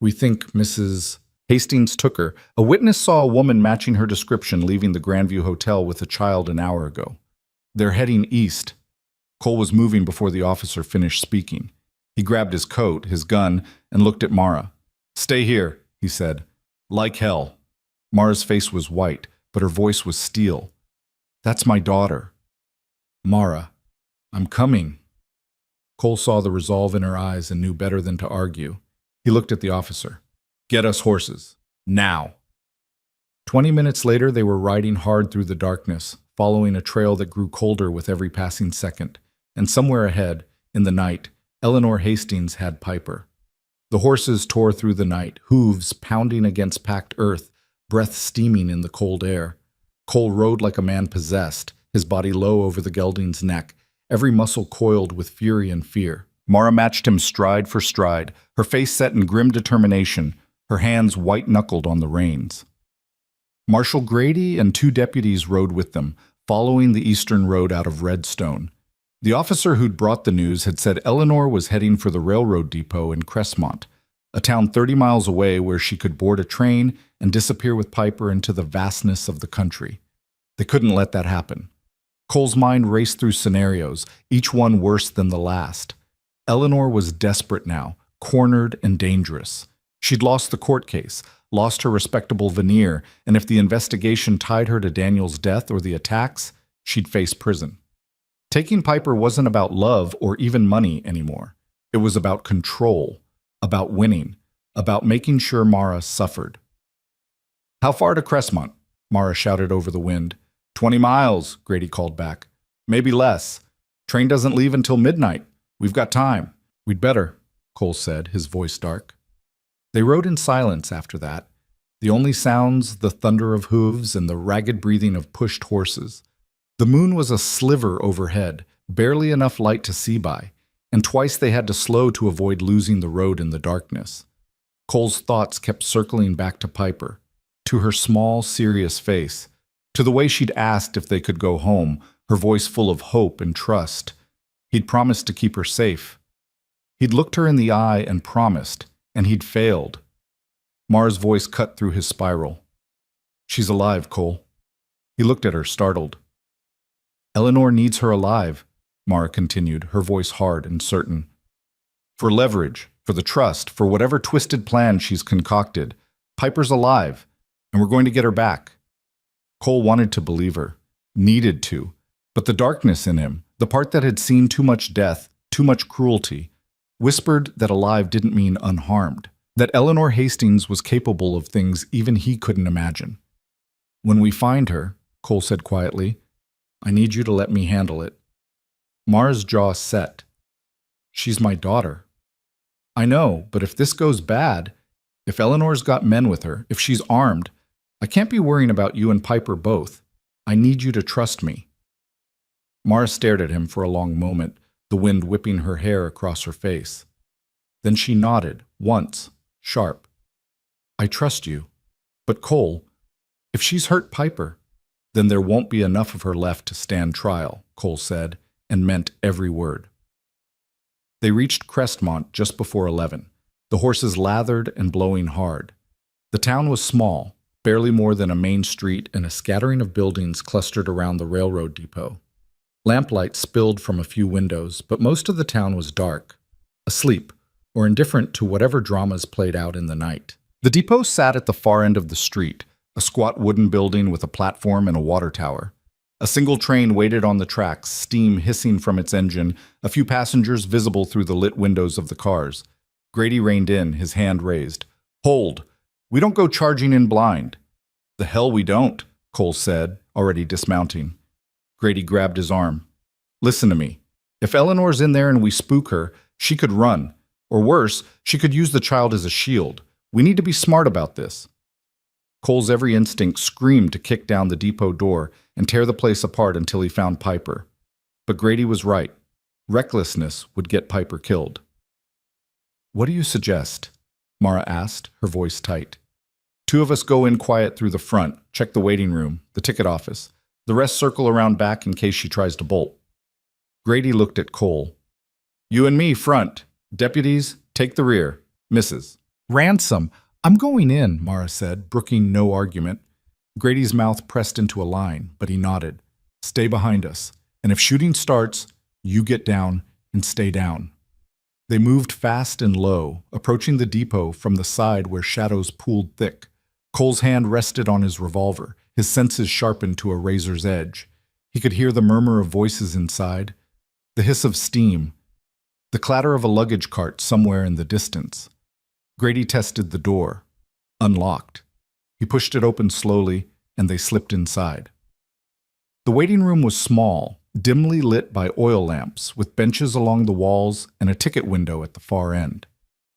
We think Mrs. Hastings took her. A witness saw a woman matching her description leaving the Grandview Hotel with a child an hour ago. They're heading east. Cole was moving before the officer finished speaking. He grabbed his coat, his gun, and looked at Mara. Stay here, he said. Like hell. Mara's face was white, but her voice was steel. That's my daughter. Mara, I'm coming. Cole saw the resolve in her eyes and knew better than to argue. He looked at the officer. Get us horses. Now. 20 minutes later, they were riding hard through the darkness, following a trail that grew colder with every passing second. And somewhere ahead, in the night, Eleanor Hastings had Piper. The horses tore through the night, hooves pounding against packed earth, breath steaming in the cold air. Cole rode like a man possessed, his body low over the gelding's neck, every muscle coiled with fury and fear. Mara matched him stride for stride, her face set in grim determination, her hands white-knuckled on the reins. Marshal Grady and 2 deputies rode with them, following the eastern road out of Redstone. The officer who'd brought the news had said Eleanor was heading for the railroad depot in Cressmont, a town 30 miles away where she could board a train and disappear with Piper into the vastness of the country. They couldn't let that happen. Cole's mind raced through scenarios, each one worse than the last. Eleanor was desperate now, cornered and dangerous. She'd lost the court case, lost her respectable veneer, and if the investigation tied her to Daniel's death or the attacks, she'd face prison. Taking Piper wasn't about love or even money anymore. It was about control, about winning, about making sure Mara suffered. How far to Cressmont? Mara shouted over the wind. 20 miles, Grady called back. Maybe less. Train doesn't leave until midnight. We've got time. We'd better, Cole said, his voice dark. They rode in silence after that. The only sounds, the thunder of hooves and the ragged breathing of pushed horses. The moon was a sliver overhead, barely enough light to see by, and twice they had to slow to avoid losing the road in the darkness. Cole's thoughts kept circling back to Piper, to her small, serious face, to the way she'd asked if they could go home, her voice full of hope and trust. He'd promised to keep her safe. He'd looked her in the eye and promised, and he'd failed. Mara's voice cut through his spiral. She's alive, Cole. He looked at her, startled. Eleanor needs her alive, Mara continued, her voice hard and certain. For leverage, for the trust, for whatever twisted plan she's concocted, Piper's alive, and we're going to get her back. Cole wanted to believe her, needed to, but the darkness in him, the part that had seen too much death, too much cruelty, whispered that alive didn't mean unharmed, that Eleanor Hastings was capable of things even he couldn't imagine. When we find her, Cole said quietly, I need you to let me handle it. Mara's jaw set. She's my daughter. I know, but if this goes bad, if Eleanor's got men with her, if she's armed, I can't be worrying about you and Piper both. I need you to trust me. Mara stared at him for a long moment, the wind whipping her hair across her face. Then she nodded, once, sharp. I trust you. But Cole, if she's hurt Piper, then there won't be enough of her left to stand trial, Cole said, and meant every word. They reached Crestmont just before 11, the horses lathered and blowing hard. The town was small, barely more than a main street and a scattering of buildings clustered around the railroad depot. Lamplight spilled from a few windows, but most of the town was dark, asleep, or indifferent to whatever dramas played out in the night. The depot sat at the far end of the street, a squat wooden building with a platform and a water tower. A single train waited on the tracks, steam hissing from its engine, a few passengers visible through the lit windows of the cars. Grady reined in, his hand raised. "Hold! We don't go charging in blind." "The hell we don't," Cole said, already dismounting. Grady grabbed his arm. "Listen to me. If Eleanor's in there and we spook her, she could run. Or worse, she could use the child as a shield. We need to be smart about this." Cole's every instinct screamed to kick down the depot door and tear the place apart until he found Piper. But Grady was right. Recklessness would get Piper killed. "What do you suggest?" Mara asked, her voice tight. "Two of us go in quiet through the front, check the waiting room, the ticket office. The rest circle around back in case she tries to bolt." Grady looked at Cole. "You and me front. Deputies, take the rear. Mrs. "Ransom, I'm going in," Mara said, brooking no argument. Grady's mouth pressed into a line, but he nodded. "Stay behind us, and if shooting starts, you get down and stay down." They moved fast and low, approaching the depot from the side where shadows pooled thick. Cole's hand rested on his revolver, his senses sharpened to a razor's edge. He could hear the murmur of voices inside, the hiss of steam, the clatter of a luggage cart somewhere in the distance. Grady tested the door. Unlocked. He pushed it open slowly, and they slipped inside. The waiting room was small, dimly lit by oil lamps, with benches along the walls and a ticket window at the far end.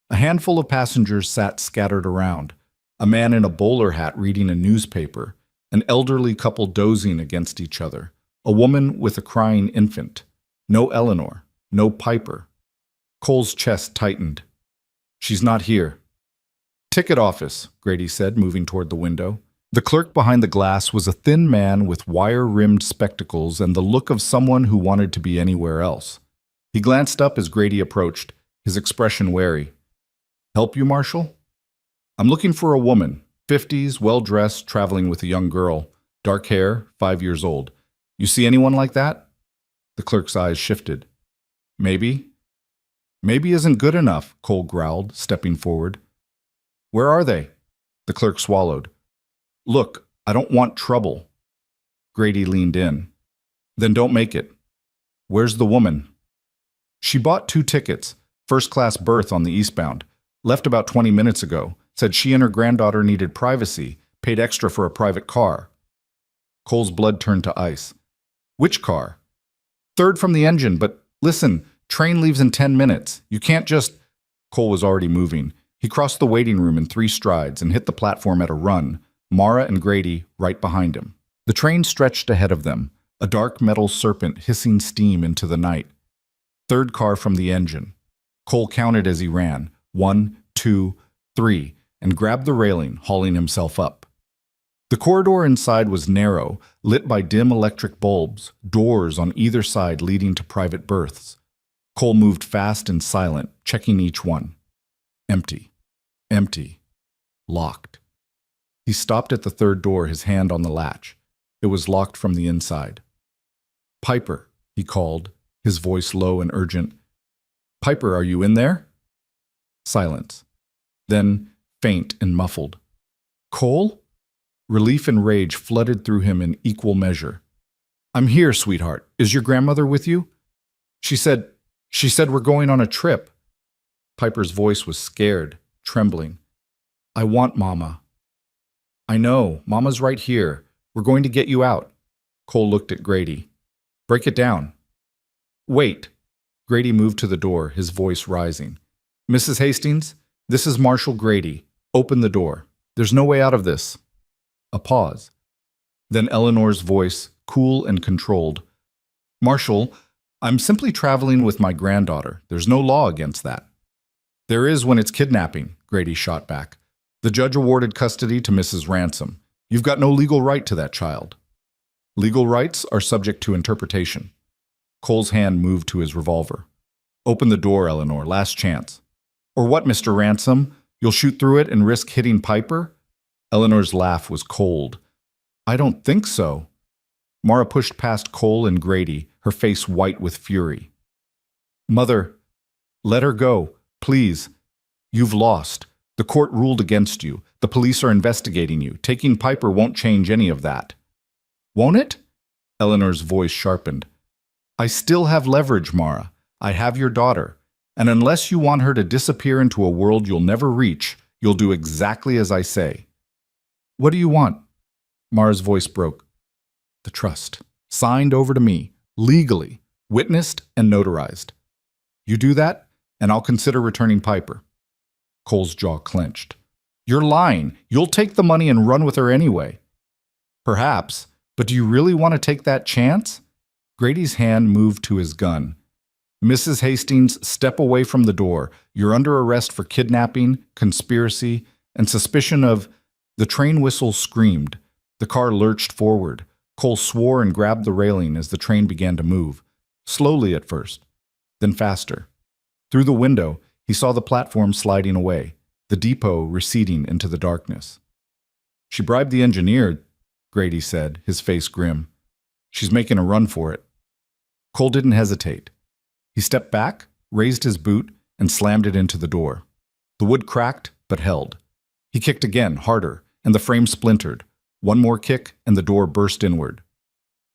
A handful of passengers sat scattered around, a man in a bowler hat reading a newspaper, an elderly couple dozing against each other, a woman with a crying infant. No Eleanor, no Piper. Cole's chest tightened. "She's not here." "Ticket office," Grady said, moving toward the window. The clerk behind the glass was a thin man with wire-rimmed spectacles and the look of someone who wanted to be anywhere else. He glanced up as Grady approached, his expression wary. "Help you, Marshal?" "I'm looking for a woman, 50s, well-dressed, traveling with a young girl, dark hair, 5 years old. You see anyone like that?" The clerk's eyes shifted. "Maybe." "Maybe isn't good enough," Cole growled, stepping forward. "Where are they?" The clerk swallowed. "Look, I don't want trouble." Grady leaned in. "Then don't make it." "Where's the woman?" "She bought 2 tickets, first-class berth on the eastbound. Left about 20 minutes ago. Said she and her granddaughter needed privacy, paid extra for a private car." Cole's blood turned to ice. "Which car?" "Third from the engine, but listen, train leaves in 10 minutes. You can't just—" Cole was already moving. He crossed the waiting room in 3 strides and hit the platform at a run, Mara and Grady right behind him. The train stretched ahead of them, a dark metal serpent hissing steam into the night. Third car from the engine. Cole counted as he ran, 1, 2, 3, and grabbed the railing, hauling himself up. The corridor inside was narrow, lit by dim electric bulbs, doors on either side leading to private berths. Cole moved fast and silent, checking each one. Empty. Empty. Locked. He stopped at the third door, his hand on the latch. It was locked from the inside. "Piper," he called, his voice low and urgent. "Piper, are you in there?" Silence. Then, faint and muffled. "Cole?" Relief and rage flooded through him in equal measure. "I'm here, sweetheart. Is your grandmother with you?" She said we're going on a trip." Piper's voice was scared, trembling. "I want Mama." "I know. Mama's right here. We're going to get you out." Cole looked at Grady. "Break it down." "Wait." Grady moved to the door, his voice rising. "Mrs. Hastings, this is Marshal Grady. Open the door. There's no way out of this." A pause. Then Eleanor's voice, cool and controlled. "Marshal, I'm simply traveling with my granddaughter. There's no law against that." "There is when it's kidnapping," Grady shot back. "The judge awarded custody to Mrs. Ransom. You've got no legal right to that child." "Legal rights are subject to interpretation." Cole's hand moved to his revolver. Open the door, Eleanor. Last chance. Or what, Mr. Ransom? You'll shoot through it and risk hitting Piper? Eleanor's laugh was cold. I don't think so. Mara pushed past Cole and Grady, her face white with fury. Mother, let her go, please. You've lost. The court ruled against you. The police are investigating you. Taking Piper won't change any of that. Won't it? Eleanor's voice sharpened. I still have leverage, Mara. I have your daughter. And unless you want her to disappear into a world you'll never reach, you'll do exactly as I say. What do you want? Mara's voice broke. The trust. Signed over to me, legally, witnessed and notarized. You do that, and I'll consider returning Piper. Cole's jaw clenched. You're lying. You'll take the money and run with her anyway. Perhaps, but do you really want to take that chance? Grady's hand moved to his gun. Mrs. Hastings, step away from the door. You're under arrest for kidnapping, conspiracy, and suspicion of... The train whistle screamed. The car lurched forward. Cole swore and grabbed the railing as the train began to move. Slowly at first, then faster. Through the window, he saw the platform sliding away, the depot receding into the darkness. She bribed the engineer, Grady said, his face grim. She's making a run for it. Cole didn't hesitate. He stepped back, raised his boot, and slammed it into the door. The wood cracked, but held. He kicked again, harder, and the frame splintered. One more kick, and the door burst inward.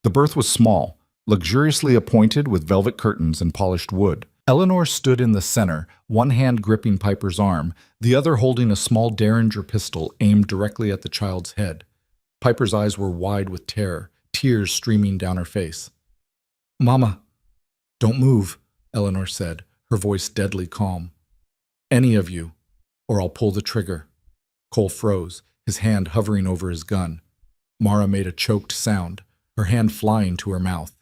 The berth was small, luxuriously appointed with velvet curtains and polished wood. Eleanor stood in the center, one hand gripping Piper's arm, the other holding a small Derringer pistol aimed directly at the child's head. Piper's eyes were wide with terror, tears streaming down her face. Mama, don't move, Eleanor said, her voice deadly calm. Any of you, or I'll pull the trigger. Cole froze, his hand hovering over his gun. Mara made a choked sound, her hand flying to her mouth.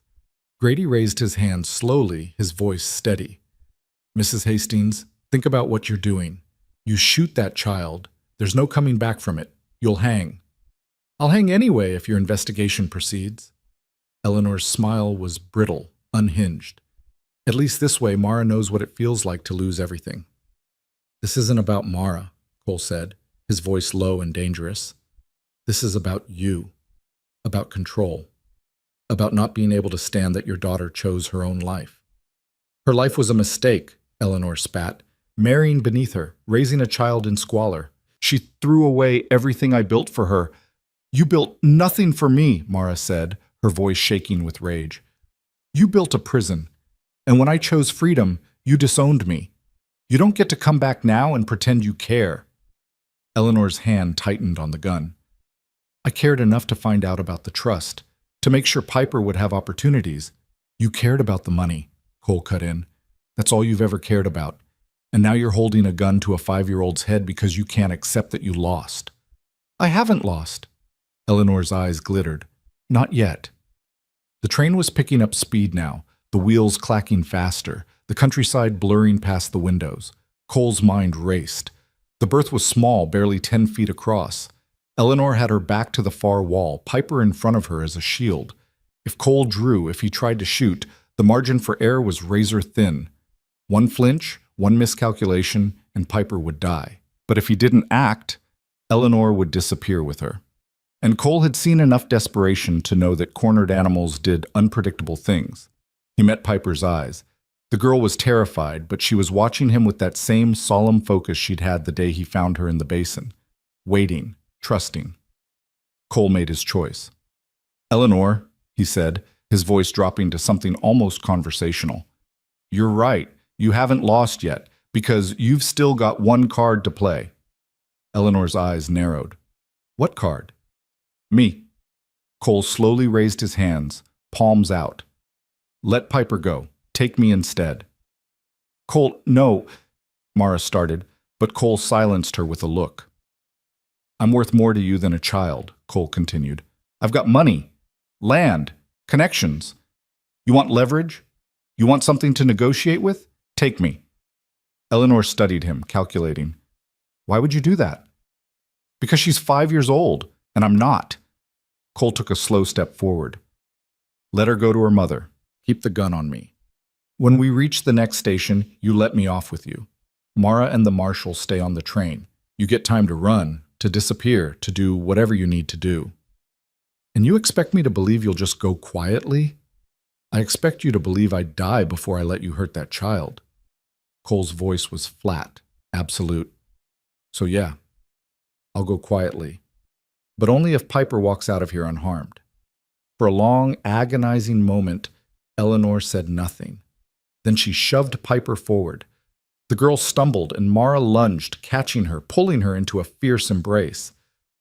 Grady raised his hand slowly, his voice steady. Mrs. Hastings, think about what you're doing. You shoot that child. There's no coming back from it. You'll hang. I'll hang anyway if your investigation proceeds. Eleanor's smile was brittle, unhinged. At least this way, Mara knows what it feels like to lose everything. This isn't about Mara, Cole said, his voice low and dangerous. This is about you, about control, about not being able to stand that your daughter chose her own life. Her life was a mistake, Eleanor spat, marrying beneath her, raising a child in squalor. She threw away everything I built for her. You built nothing for me, Mara said, her voice shaking with rage. You built a prison, and when I chose freedom, you disowned me. You don't get to come back now and pretend you care. Eleanor's hand tightened on the gun. I cared enough to find out about the trust, to make sure Piper would have opportunities. You cared about the money, Cole cut in. That's all you've ever cared about. And now you're holding a gun to a 5-year-old's head because you can't accept that you lost. I haven't lost. Eleanor's eyes glittered. Not yet. The train was picking up speed now, the wheels clacking faster, the countryside blurring past the windows. Cole's mind raced. The berth was small, barely 10 feet across. Eleanor had her back to the far wall, Piper in front of her as a shield. If Cole drew, if he tried to shoot, the margin for error was razor thin. One flinch, one miscalculation, and Piper would die. But if he didn't act, Eleanor would disappear with her. And Cole had seen enough desperation to know that cornered animals did unpredictable things. He met Piper's eyes. The girl was terrified, but she was watching him with that same solemn focus she'd had the day he found her in the basin. Waiting, trusting. Cole made his choice. Eleanor, he said, his voice dropping to something almost conversational. You're right, you haven't lost yet, because you've still got one card to play. Eleanor's eyes narrowed. What card? Me. Cole slowly raised his hands, palms out. Let Piper go. Take me instead. Cole, no, Mara started, but Cole silenced her with a look. I'm worth more to you than a child, Cole continued. I've got money, land, connections. You want leverage? You want something to negotiate with? Take me. Eleanor studied him, calculating. Why would you do that? Because she's 5 years old, and I'm not. Cole took a slow step forward. Let her go to her mother. Keep the gun on me. When we reach the next station, you let me off with you. Mara and the marshal stay on the train. You get time to run, to disappear, to do whatever you need to do. And you expect me to believe you'll just go quietly? I expect you to believe I'd die before I let you hurt that child. Cole's voice was flat, absolute. So yeah, I'll go quietly. But only if Piper walks out of here unharmed. For a long, agonizing moment, Eleanor said nothing. Then she shoved Piper forward. The girl stumbled, and Mara lunged, catching her, pulling her into a fierce embrace.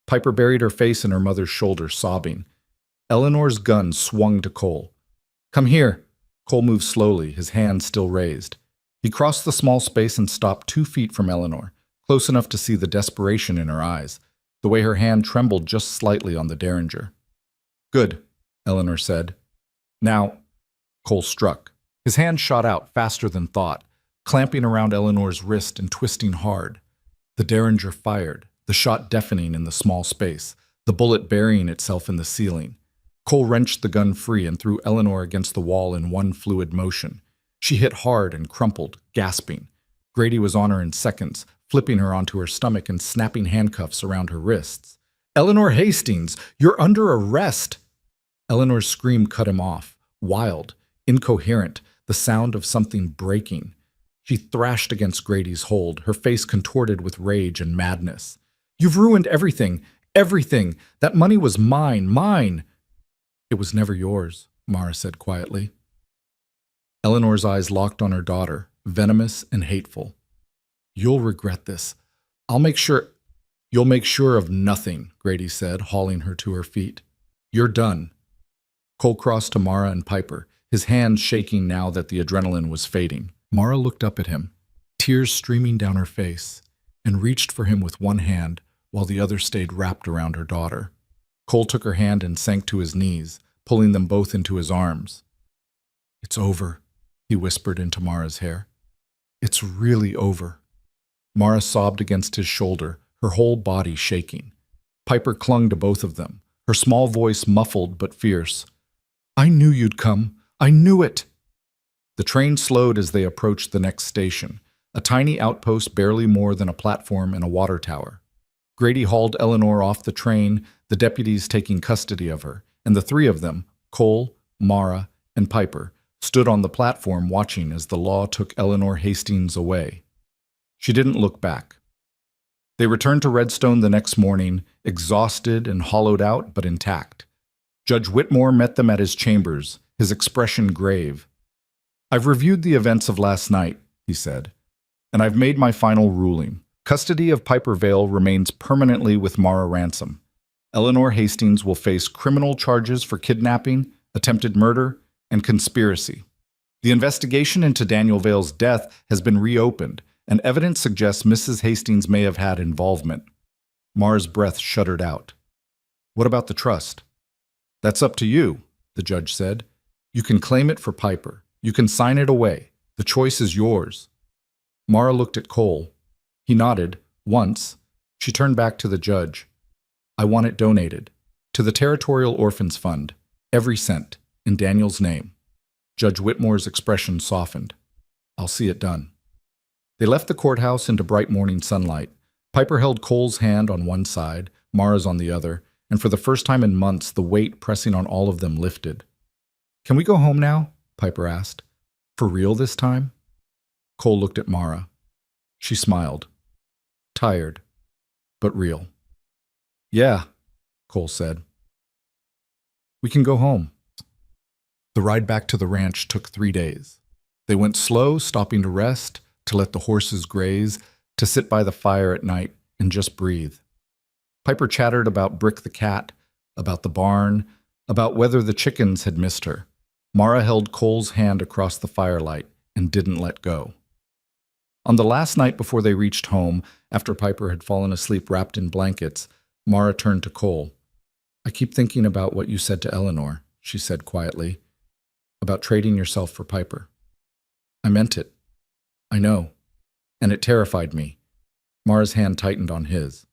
Piper buried her face in her mother's shoulder, sobbing. Eleanor's gun swung to Cole. Come here. Cole moved slowly, his hand still raised. He crossed the small space and stopped 2 feet from Eleanor, close enough to see the desperation in her eyes, the way her hand trembled just slightly on the derringer. Good, Eleanor said. Now, Cole struck. His hand shot out faster than thought, clamping around Eleanor's wrist and twisting hard. The derringer fired, the shot deafening in the small space, the bullet burying itself in the ceiling. Cole wrenched the gun free and threw Eleanor against the wall in one fluid motion. She hit hard and crumpled, gasping. Grady was on her in seconds, flipping her onto her stomach and snapping handcuffs around her wrists. Eleanor Hastings, you're under arrest! Eleanor's scream cut him off, wild, incoherent, the sound of something breaking. She thrashed against Grady's hold, her face contorted with rage and madness. You've ruined everything, everything! That money was mine, mine! It was never yours, Mara said quietly. Eleanor's eyes locked on her daughter, venomous and hateful. You'll regret this. I'll make sure... You'll make sure of nothing, Grady said, hauling her to her feet. You're done. Cole crossed to Mara and Piper, his hands shaking now that the adrenaline was fading. Mara looked up at him, tears streaming down her face, and reached for him with one hand while the other stayed wrapped around her daughter. Cole took her hand and sank to his knees, pulling them both into his arms. It's over, he whispered into Mara's hair. It's really over. Mara sobbed against his shoulder, her whole body shaking. Piper clung to both of them, her small voice muffled but fierce. I knew you'd come. I knew it. The train slowed as they approached the next station, a tiny outpost barely more than a platform in a water tower. Grady hauled Eleanor off the train, the deputies taking custody of her, and the three of them, Cole, Mara, and Piper, stood on the platform watching as the law took Eleanor Hastings away. She didn't look back. They returned to Redstone the next morning, exhausted and hollowed out but intact. Judge Whitmore met them at his chambers, his expression grave. I've reviewed the events of last night, he said, and I've made my final ruling. Custody of Piper Vale remains permanently with Mara Ransom. Eleanor Hastings will face criminal charges for kidnapping, attempted murder, and conspiracy. The investigation into Daniel Vale's death has been reopened, and evidence suggests Mrs. Hastings may have had involvement. Mara's breath shuddered out. What about the trust? That's up to you, the judge said. You can claim it for Piper. You can sign it away. The choice is yours. Mara looked at Cole. He nodded, once. She turned back to the judge. I want it donated. To the Territorial Orphans Fund. Every cent. In Daniel's name. Judge Whitmore's expression softened. I'll see it done. They left the courthouse into bright morning sunlight. Piper held Cole's hand on one side, Mara's on the other, and for the first time in months, the weight pressing on all of them lifted. Can we go home now? Piper asked. For real this time? Cole looked at Mara. She smiled. Tired, but real. Yeah, Cole said. We can go home. The ride back to the ranch took 3 days. They went slow, stopping to rest, to let the horses graze, to sit by the fire at night and just breathe. Piper chattered about Brick the cat, about the barn, about whether the chickens had missed her. Mara held Cole's hand across the firelight and didn't let go. On the last night before they reached home, after Piper had fallen asleep wrapped in blankets, Mara turned to Cole. I keep thinking about what you said to Eleanor, she said quietly, about trading yourself for Piper. I meant it. I know. And it terrified me. Mara's hand tightened on his.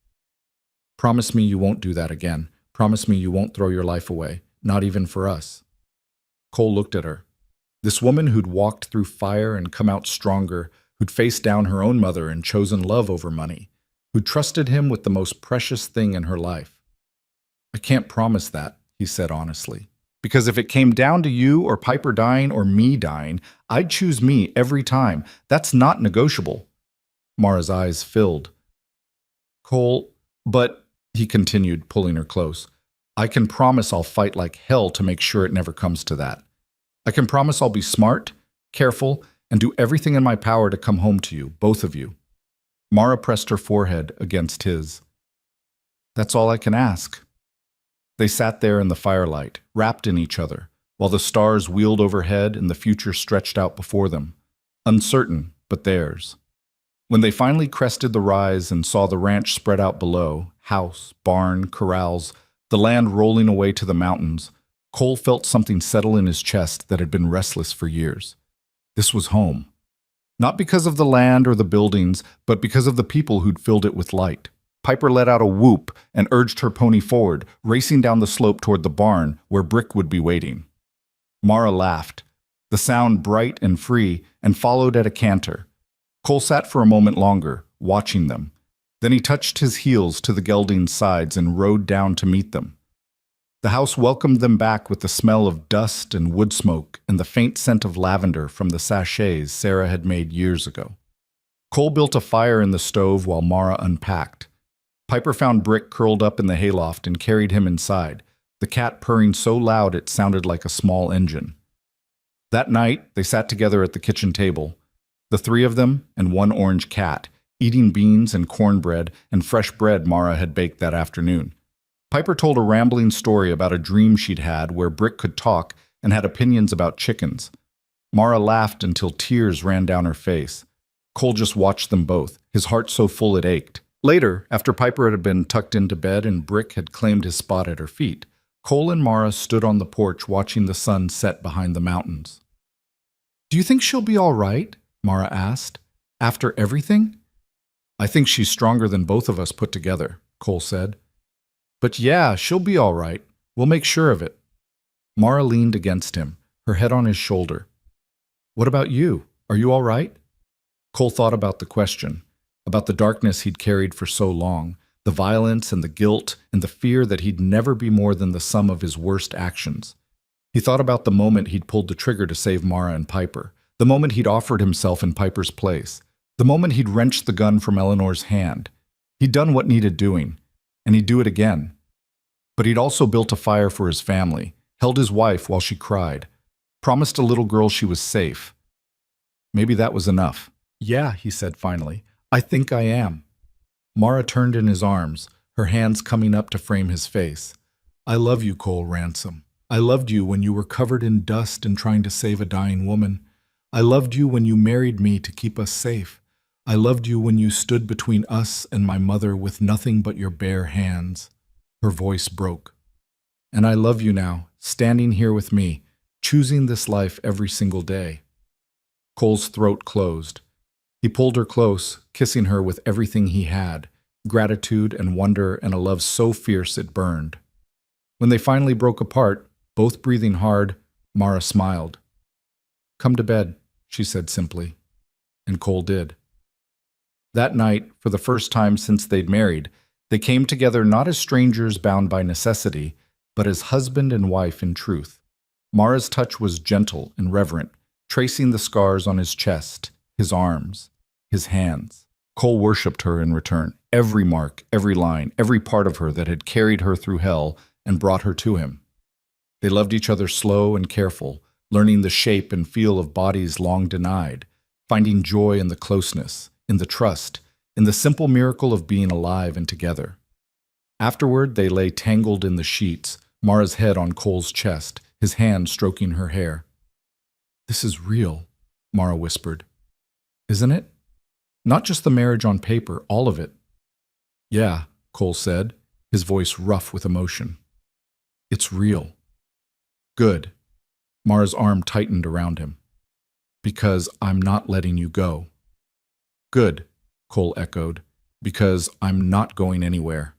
Promise me you won't do that again. Promise me you won't throw your life away, not even for us. Cole looked at her. This woman who'd walked through fire and come out stronger, who'd faced down her own mother and chosen love over money, who trusted him with the most precious thing in her life. I can't promise that, he said honestly. Because if it came down to you or Piper dying or me dying, I'd choose me every time. That's not negotiable. Mara's eyes filled. Cole, but, he continued, pulling her close, I can promise I'll fight like hell to make sure it never comes to that. I can promise I'll be smart, careful, and do everything in my power to come home to you, both of you. Mara pressed her forehead against his. That's all I can ask. They sat there in the firelight, wrapped in each other, while the stars wheeled overhead and the future stretched out before them, uncertain but theirs. When they finally crested the rise and saw the ranch spread out below, house, barn, corrals, the land rolling away to the mountains, Cole felt something settle in his chest that had been restless for years. This was home. Not because of the land or the buildings, but because of the people who'd filled it with light. Piper let out a whoop and urged her pony forward, racing down the slope toward the barn where Brick would be waiting. Mara laughed, the sound bright and free, and followed at a canter. Cole sat for a moment longer, watching them. Then he touched his heels to the gelding's sides and rode down to meet them. The house welcomed them back with the smell of dust and wood smoke and the faint scent of lavender from the sachets Sarah had made years ago. Cole built a fire in the stove while Mara unpacked. Piper found Brick curled up in the hayloft and carried him inside, the cat purring so loud it sounded like a small engine. That night, they sat together at the kitchen table, the three of them and one orange cat, eating beans and cornbread and fresh bread Mara had baked that afternoon. Piper told a rambling story about a dream she'd had where Brick could talk and had opinions about chickens. Mara laughed until tears ran down her face. Cole just watched them both, his heart so full it ached. Later, after Piper had been tucked into bed and Brick had claimed his spot at her feet, Cole and Mara stood on the porch watching the sun set behind the mountains. Do you think she'll be all right? Mara asked. After everything? I think she's stronger than both of us put together, Cole said. But yeah, she'll be all right. We'll make sure of it. Mara leaned against him, her head on his shoulder. What about you? Are you all right? Cole thought about the question, about the darkness he'd carried for so long, the violence and the guilt and the fear that he'd never be more than the sum of his worst actions. He thought about the moment he'd pulled the trigger to save Mara and Piper, the moment he'd offered himself in Piper's place, the moment he'd wrenched the gun from Eleanor's hand. He'd done what needed doing, and he'd do it again. But he'd also built a fire for his family, held his wife while she cried, promised a little girl she was safe. Maybe that was enough. Yeah, he said finally. I think I am. Mara turned in his arms, her hands coming up to frame his face. I love you, Cole Ransom. I loved you when you were covered in dust and trying to save a dying woman. I loved you when you married me to keep us safe. I loved you when you stood between us and my mother with nothing but your bare hands. Her voice broke. And I love you now, standing here with me, choosing this life every single day. Cole's throat closed. He pulled her close, kissing her with everything he had, gratitude and wonder and a love so fierce it burned. When they finally broke apart, both breathing hard, Mara smiled. Come to bed, she said simply, and Cole did. That night, for the first time since they'd married, they came together not as strangers bound by necessity, but as husband and wife in truth. Mara's touch was gentle and reverent, tracing the scars on his chest, his arms, his hands. Cole worshipped her in return, every mark, every line, every part of her that had carried her through hell and brought her to him. They loved each other slow and careful, learning the shape and feel of bodies long denied, finding joy in the closeness, in the trust, in the simple miracle of being alive and together. Afterward, they lay tangled in the sheets, Mara's head on Cole's chest, his hand stroking her hair. This is real, Mara whispered. Isn't it? Not just the marriage on paper, all of it. Yeah, Cole said, his voice rough with emotion. It's real. Good. Mara's arm tightened around him. Because I'm not letting you go. Good, Cole echoed. Because I'm not going anywhere.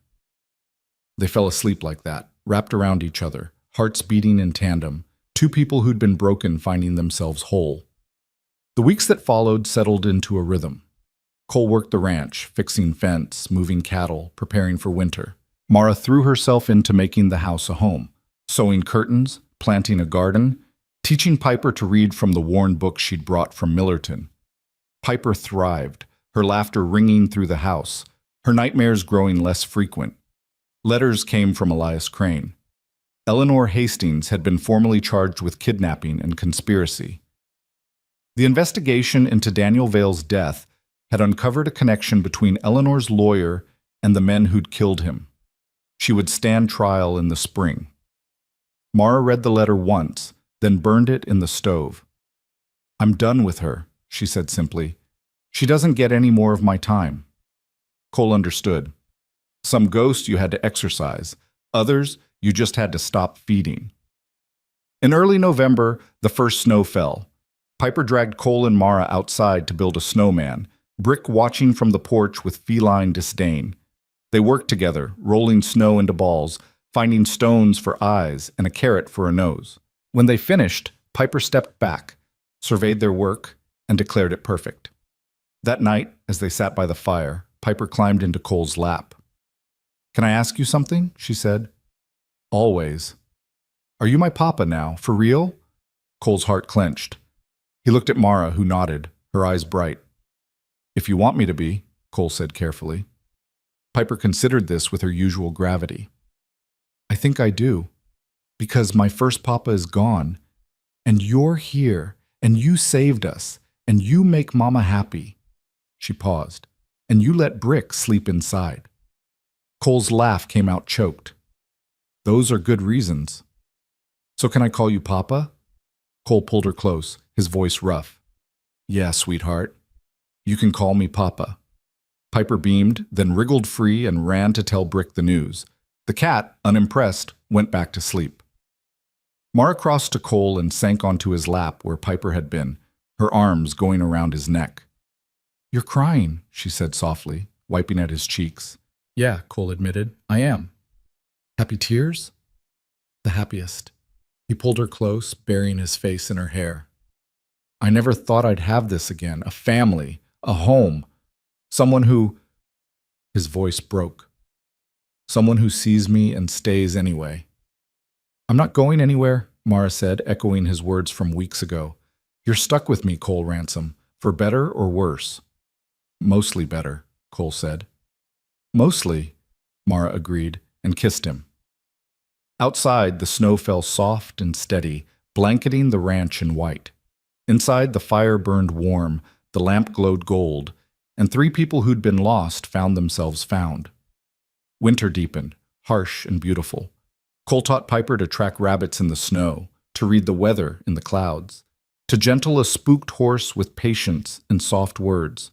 They fell asleep like that, wrapped around each other, hearts beating in tandem, Two people who'd been broken finding themselves whole. The weeks that followed settled into a rhythm. Cole worked the ranch, fixing fence, moving cattle, preparing for winter. Mara threw herself into making the house a home, sewing curtains, planting a garden, teaching Piper to read from the worn book she'd brought from Millerton. Piper thrived, her laughter ringing through the house, her nightmares growing less frequent. Letters came from Elias Crane. Eleanor Hastings had been formally charged with kidnapping and conspiracy. The investigation into Daniel Vale's death had uncovered a connection between Eleanor's lawyer and the men who'd killed him. She would stand trial in the spring. Mara read the letter once, then burned it in the stove. "I'm done with her," she said simply. "She doesn't get any more of my time." Cole understood. Some ghosts you had to exorcise, others you just had to stop feeding. In early November, the first snow fell. Piper dragged Cole and Mara outside to build a snowman, Brick watching from the porch with feline disdain. They worked together, rolling snow into balls, finding stones for eyes and a carrot for a nose. When they finished, Piper stepped back, surveyed their work, and declared it perfect. That night, as they sat by the fire, Piper climbed into Cole's lap. "Can I ask you something?" she said. "Always." "Are you my papa now, for real?" Cole's heart clenched. He looked at Mara, who nodded, her eyes bright. "If you want me to be," Cole said carefully. Piper considered this with her usual gravity. "I think I do, because my first papa is gone, and you're here, and you saved us, and you make Mama happy." She paused. "And you let Brick sleep inside." Cole's laugh came out choked. "Those are good reasons." "So can I call you Papa?" Cole pulled her close, his voice rough. "Yeah, sweetheart. You can call me Papa." Piper beamed, then wriggled free and ran to tell Brick the news. The cat, unimpressed, went back to sleep. Mara crossed to Cole and sank onto his lap where Piper had been, her arms going around his neck. "You're crying," she said softly, wiping at his cheeks. "Yeah," Cole admitted, "I am." "Happy tears?" "The happiest." He pulled her close, burying his face in her hair. "I never thought I'd have this again, a family, a home, someone who—" His voice broke. "Someone who sees me and stays anyway." "I'm not going anywhere," Mara said, echoing his words from weeks ago. "You're stuck with me, Cole Ransom, for better or worse." "Mostly better," Cole said. "Mostly," Mara agreed, and kissed him. Outside, the snow fell soft and steady, blanketing the ranch in white. Inside, the fire burned warm, the lamp glowed gold, and three people who'd been lost found themselves found. Winter deepened, harsh and beautiful. Cole taught Piper to track rabbits in the snow, to read the weather in the clouds, to gentle a spooked horse with patience and soft words.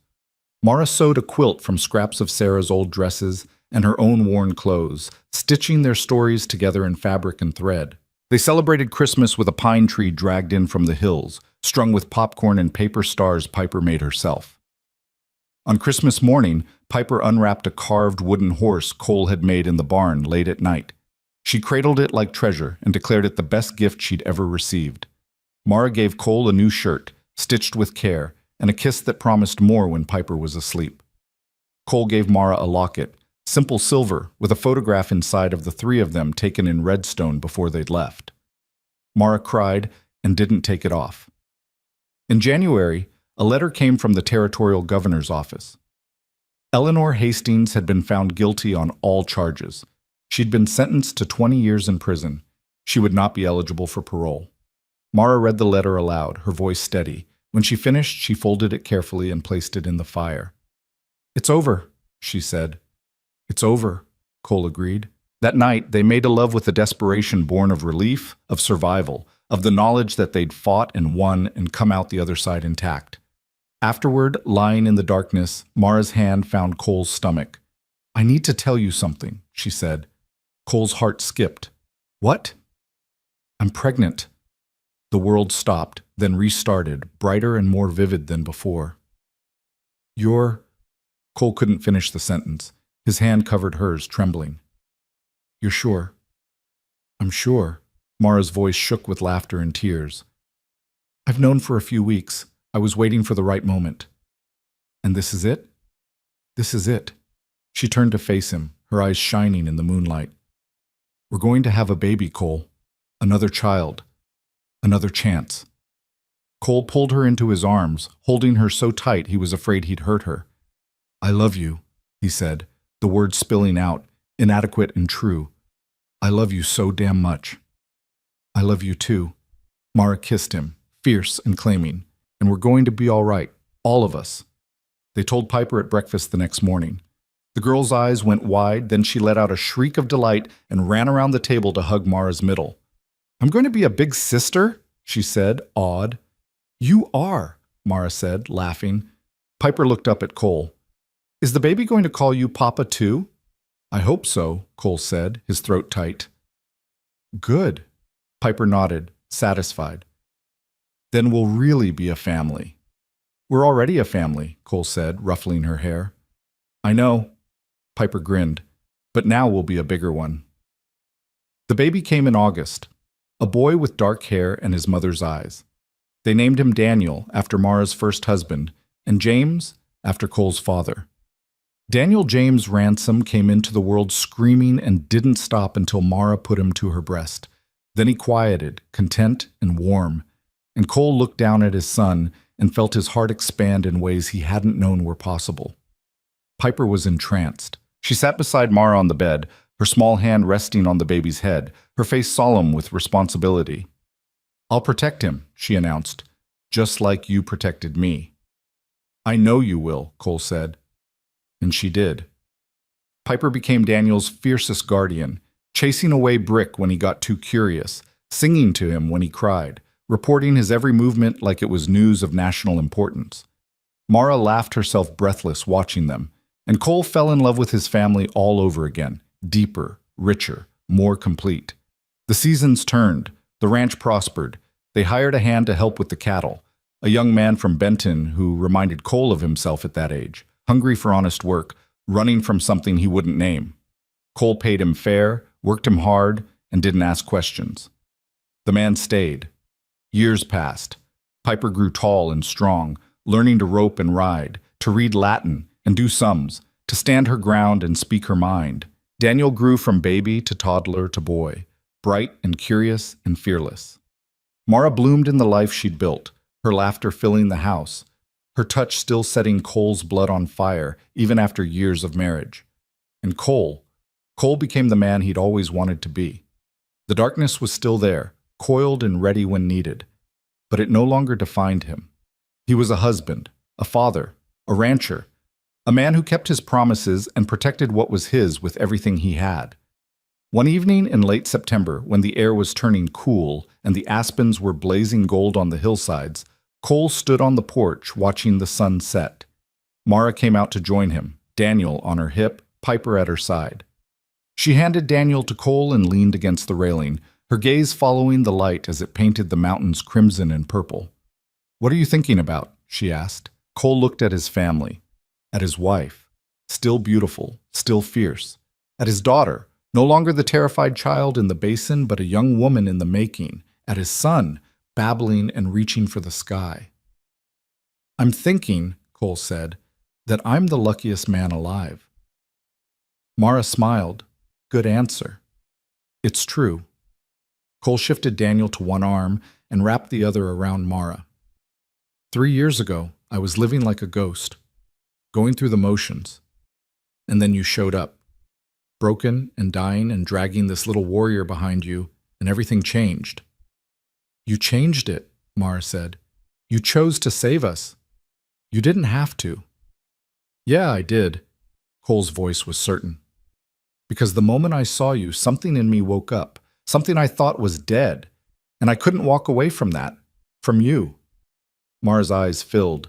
Mara sewed a quilt from scraps of Sarah's old dresses and her own worn clothes, stitching their stories together in fabric and thread. They celebrated Christmas with a pine tree dragged in from the hills, strung with popcorn and paper stars Piper made herself. On Christmas morning, Piper unwrapped a carved wooden horse Cole had made in the barn late at night. She cradled it like treasure and declared it the best gift she'd ever received. Mara gave Cole a new shirt, stitched with care, and a kiss that promised more when Piper was asleep. Cole gave Mara a locket, simple silver, with a photograph inside of the three of them taken in redstone before they'd left. Mara cried and didn't take it off. In January, a letter came from the territorial governor's office. Eleanor Hastings had been found guilty on all charges. She'd been sentenced to 20 years in prison. She would not be eligible for parole. Mara read the letter aloud, her voice steady. When she finished, she folded it carefully and placed it in the fire. "It's over," she said. "It's over," Cole agreed. That night, they made a love with a desperation born of relief, of survival, of the knowledge that they'd fought and won and come out the other side intact. Afterward, lying in the darkness, Mara's hand found Cole's stomach. "I need to tell you something," she said. Cole's heart skipped. "What?" "I'm pregnant." The world stopped, then restarted, brighter and more vivid than before. "You're—" Cole couldn't finish the sentence. His hand covered hers, trembling. "You're sure?" "I'm sure." Mara's voice shook with laughter and tears. I've known for a few weeks. I was waiting for the right moment. And this is it? This is it. She turned to face him, her eyes shining in the moonlight. We're going to have a baby, Cole. Another child. Another chance. Cole pulled her into his arms, holding her so tight he was afraid he'd hurt her. I love you, he said, the words spilling out, inadequate and true. I love you so damn much. I love you too. Mara kissed him, fierce and claiming. And we're going to be all right, all of us. They told Piper at breakfast the next morning. The girl's eyes went wide, then she let out a shriek of delight and ran around the table to hug Mara's middle. I'm going to be a big sister, she said, awed. You are, Mara said, laughing. Piper looked up at Cole. Is the baby going to call you Papa too? I hope so, Cole said, his throat tight. Good. Piper nodded, satisfied. Then we'll really be a family. We're already a family, Cole said, ruffling her hair. I know. Piper grinned. But now we'll be a bigger one. The baby came in August, a boy with dark hair and his mother's eyes. They named him Daniel, after Mara's first husband, and James, after Cole's father. Daniel James Ransom came into the world screaming and didn't stop until Mara put him to her breast. Then he quieted, content and warm, and Cole looked down at his son and felt his heart expand in ways he hadn't known were possible. Piper was entranced. She sat beside Mara on the bed, her small hand resting on the baby's head, her face solemn with responsibility. I'll protect him, she announced, just like you protected me. I know you will, Cole said. And she did. Piper became Daniel's fiercest guardian, chasing away Brick when he got too curious, singing to him when he cried, reporting his every movement like it was news of national importance. Mara laughed herself breathless watching them, and Cole fell in love with his family all over again, deeper, richer, more complete. The seasons turned, the ranch prospered. They hired a hand to help with the cattle, a young man from Benton who reminded Cole of himself at that age, hungry for honest work, running from something he wouldn't name. Cole paid him fair, worked him hard, and didn't ask questions. The man stayed. Years passed. Piper grew tall and strong, learning to rope and ride, to read Latin and do sums, to stand her ground and speak her mind. Daniel grew from baby to toddler to boy, bright and curious and fearless. Mara bloomed in the life she'd built, her laughter filling the house, her touch still setting Cole's blood on fire even after years of marriage. And Cole became the man he'd always wanted to be. The darkness was still there, coiled and ready when needed, but it no longer defined him. He was a husband, a father, a rancher, a man who kept his promises and protected what was his with everything he had. One evening in late September, when the air was turning cool and the aspens were blazing gold on the hillsides, Cole stood on the porch watching the sun set. Mara came out to join him, Daniel on her hip, Piper at her side. She handed Daniel to Cole and leaned against the railing, her gaze following the light as it painted the mountains crimson and purple. What are you thinking about? She asked. Cole looked at his family, at his wife, still beautiful, still fierce, at his daughter, no longer the terrified child in the basin, but a young woman in the making, at his son, babbling and reaching for the sky. I'm thinking, Cole said, that I'm the luckiest man alive. Mara smiled. Good answer. It's true. Cole shifted Daniel to one arm and wrapped the other around Mara. 3 years ago, I was living like a ghost, going through the motions. And then you showed up, broken and dying and dragging this little warrior behind you, and everything changed. You changed it, Mara said. You chose to save us. You didn't have to. Yeah, I did. Cole's voice was certain. Because the moment I saw you, something in me woke up, something I thought was dead, and I couldn't walk away from that, from you. Mara's eyes filled.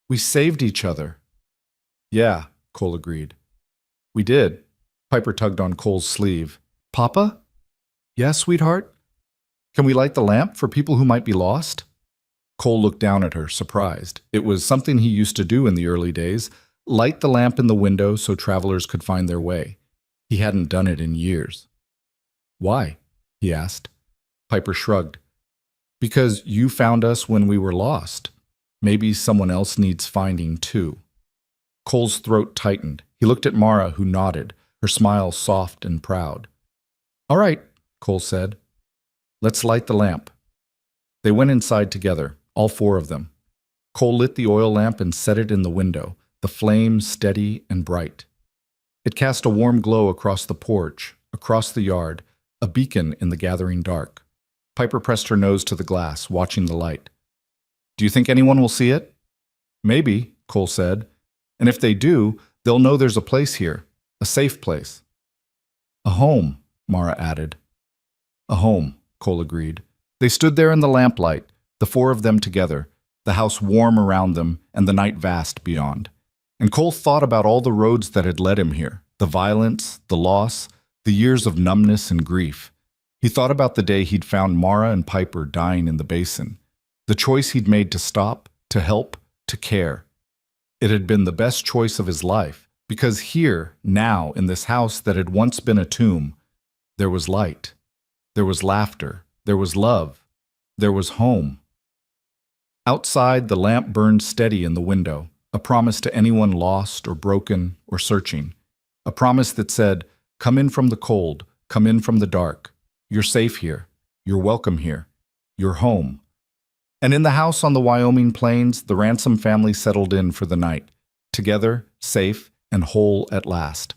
We saved each other. Yeah, Cole agreed. We did. Piper tugged on Cole's sleeve. Papa? Yeah, sweetheart? Can we light the lamp for people who might be lost? Cole looked down at her, surprised. It was something he used to do in the early days, light the lamp in the window so travelers could find their way. He hadn't done it in years. Why? He asked. Piper shrugged. Because you found us when we were lost. Maybe someone else needs finding too. Cole's throat tightened. He looked at Mara, who nodded, her smile soft and proud. All right, Cole said. Let's light the lamp. They went inside together, all four of them. Cole lit the oil lamp and set it in the window, the flame steady and bright. It cast a warm glow across the porch, across the yard, a beacon in the gathering dark. Piper pressed her nose to the glass, watching the light. Do you think anyone will see it? Maybe, Cole said. And if they do, they'll know there's a place here, a safe place. A home, Mara added. A home, Cole agreed. They stood there in the lamplight, the four of them together, the house warm around them and the night vast beyond. And Cole thought about all the roads that had led him here, the violence, the loss, the years of numbness and grief. He thought about the day he'd found Mara and Piper dying in the basin, the choice he'd made to stop, to help, to care. It had been the best choice of his life, because here, now, in this house that had once been a tomb, there was light, there was laughter, there was love, there was home. Outside, the lamp burned steady in the window, a promise to anyone lost or broken or searching, a promise that said, come in from the cold, come in from the dark. You're safe here, you're welcome here, you're home. And in the house on the Wyoming plains, the Ransom family settled in for the night, together, safe, and whole at last.